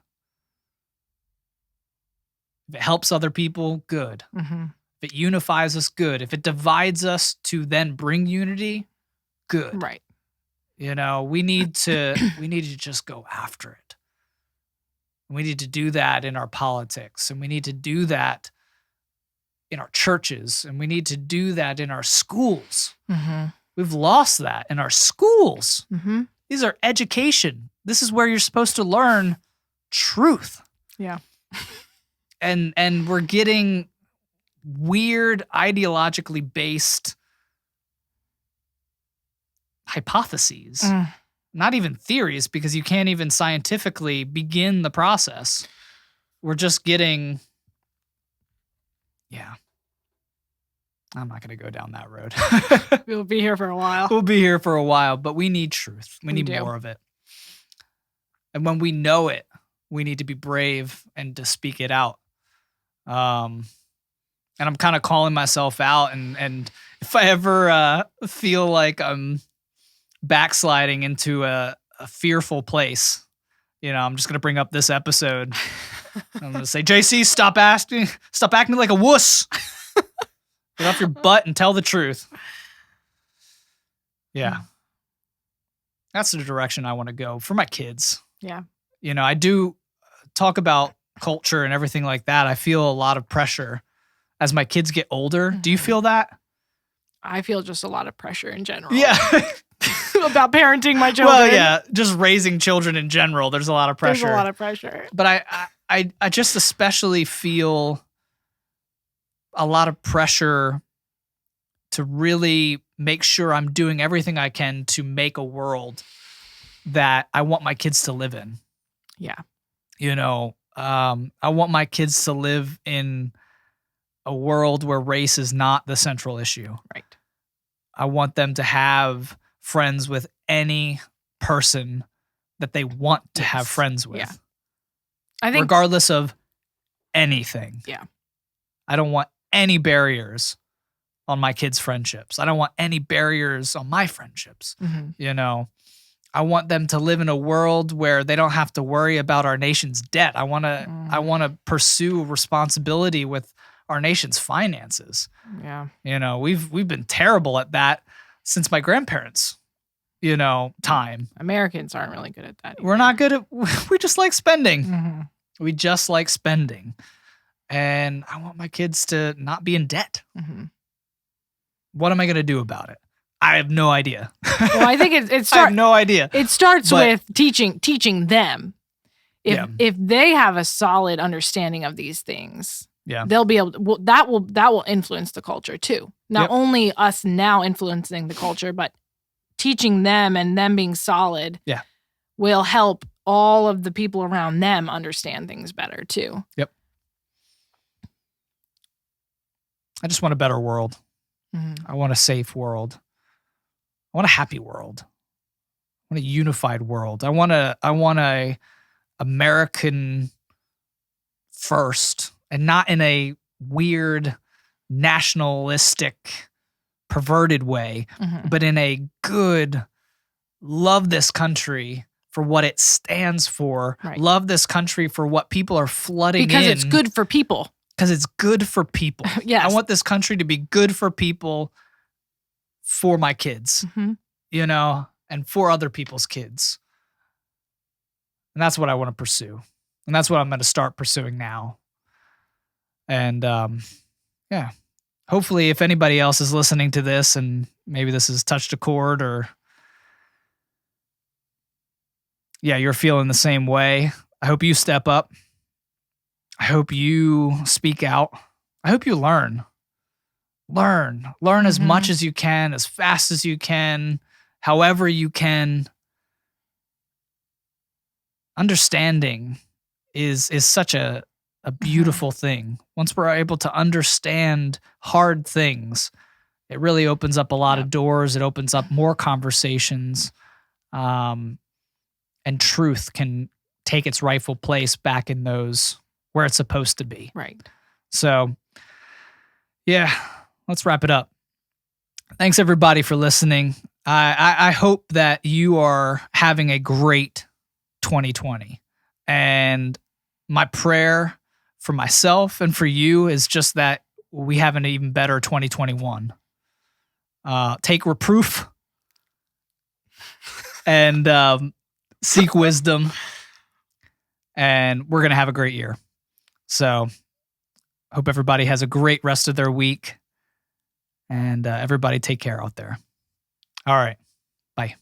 Speaker 1: If it helps other people, good.
Speaker 2: Mm-hmm.
Speaker 1: If it unifies us, good. If it divides us to then bring unity, good.
Speaker 2: Right.
Speaker 1: You know, we need to just go after it. We need to do that in our politics, and we need to do that in our churches, and we need to do that in our schools.
Speaker 2: Mm-hmm.
Speaker 1: We've lost that in our schools.
Speaker 2: Mm-hmm.
Speaker 1: These are education. This is where you're supposed to learn truth.
Speaker 2: Yeah.
Speaker 1: And we're getting weird ideologically based hypotheses. Not even theories, because you can't even scientifically begin the process. We're just getting, I'm not going to go down that road.
Speaker 2: We'll be here for a while.
Speaker 1: We'll be here for a while, but we need truth. We need more of it. And when we know it, we need to be brave and to speak it out. And I'm kind of calling myself out. And if I ever feel like I'm backsliding into a fearful place, you know, I'm just going to bring up this episode. I'm going to say, JC, stop acting like a wuss. Get off your butt and tell the truth. Yeah. That's the direction I want to go for my kids.
Speaker 2: Yeah.
Speaker 1: You know, I do talk about culture and everything like that. I feel a lot of pressure as my kids get older. Do you feel that?
Speaker 2: I feel just a lot of pressure in general.
Speaker 1: Yeah.
Speaker 2: About parenting my children.
Speaker 1: Well, yeah, just raising children in general. There's a lot of pressure.
Speaker 2: There's a lot of pressure.
Speaker 1: But I just especially feel a lot of pressure to really make sure I'm doing everything I can to make a world that I want my kids to live in.
Speaker 2: Yeah.
Speaker 1: You know, I want my kids to live in a world where race is not the central issue.
Speaker 2: Right.
Speaker 1: I want them to have friends with any person that they want to have friends with.
Speaker 2: Yeah. I think
Speaker 1: regardless of anything.
Speaker 2: Yeah.
Speaker 1: I don't want any barriers on my kids' friendships. I don't want any barriers on my friendships.
Speaker 2: Mm-hmm.
Speaker 1: You know, I want them to live in a world where they don't have to worry about our nation's debt. I want to pursue responsibility with our nation's finances.
Speaker 2: Yeah.
Speaker 1: You know, we've been terrible at that since my grandparents, time.
Speaker 2: Americans aren't really good at that.
Speaker 1: We're not good at, we just like spending.
Speaker 2: Mm-hmm.
Speaker 1: We just like spending. And I want my kids to not be in debt.
Speaker 2: Mm-hmm.
Speaker 1: What am I going to do about it? I have no idea.
Speaker 2: Well, I think
Speaker 1: I have no idea.
Speaker 2: It starts with teaching them. If they have a solid understanding of these things, they'll be able to, that will influence the culture too. Not only us now influencing the culture, but teaching them and them being solid will help all of the people around them understand things better too.
Speaker 1: Yep. I just want a better world.
Speaker 2: Mm-hmm.
Speaker 1: I want a safe world. I want a happy world. I want a unified world. I want a American first, and not in a weird nationalistic perverted way, but in a good, love this country for what it stands for.
Speaker 2: Right.
Speaker 1: Love this country for what people are flooding
Speaker 2: because
Speaker 1: in.
Speaker 2: it's good for people.
Speaker 1: Because it's good for people.
Speaker 2: Yes.
Speaker 1: I want this country to be good for people, for my kids, and for other people's kids. And that's what I want to pursue. And that's what I'm going to start pursuing now. And hopefully if anybody else is listening to this and maybe this has touched a chord, or you're feeling the same way, I hope you step up. I hope you speak out. I hope you learn. Learn as much as you can, as fast as you can, however you can. Understanding is such a beautiful thing. Once we're able to understand hard things, it really opens up a lot of doors. It opens up more conversations, and truth can take its rightful place back in those where it's supposed to be.
Speaker 2: Right.
Speaker 1: So, let's wrap it up. Thanks everybody for listening. I hope that you are having a great 2020. And my prayer for myself and for you is just that we have an even better 2021. Take reproof and seek wisdom, and we're going to have a great year. So hope everybody has a great rest of their week, and everybody take care out there. All right. Bye.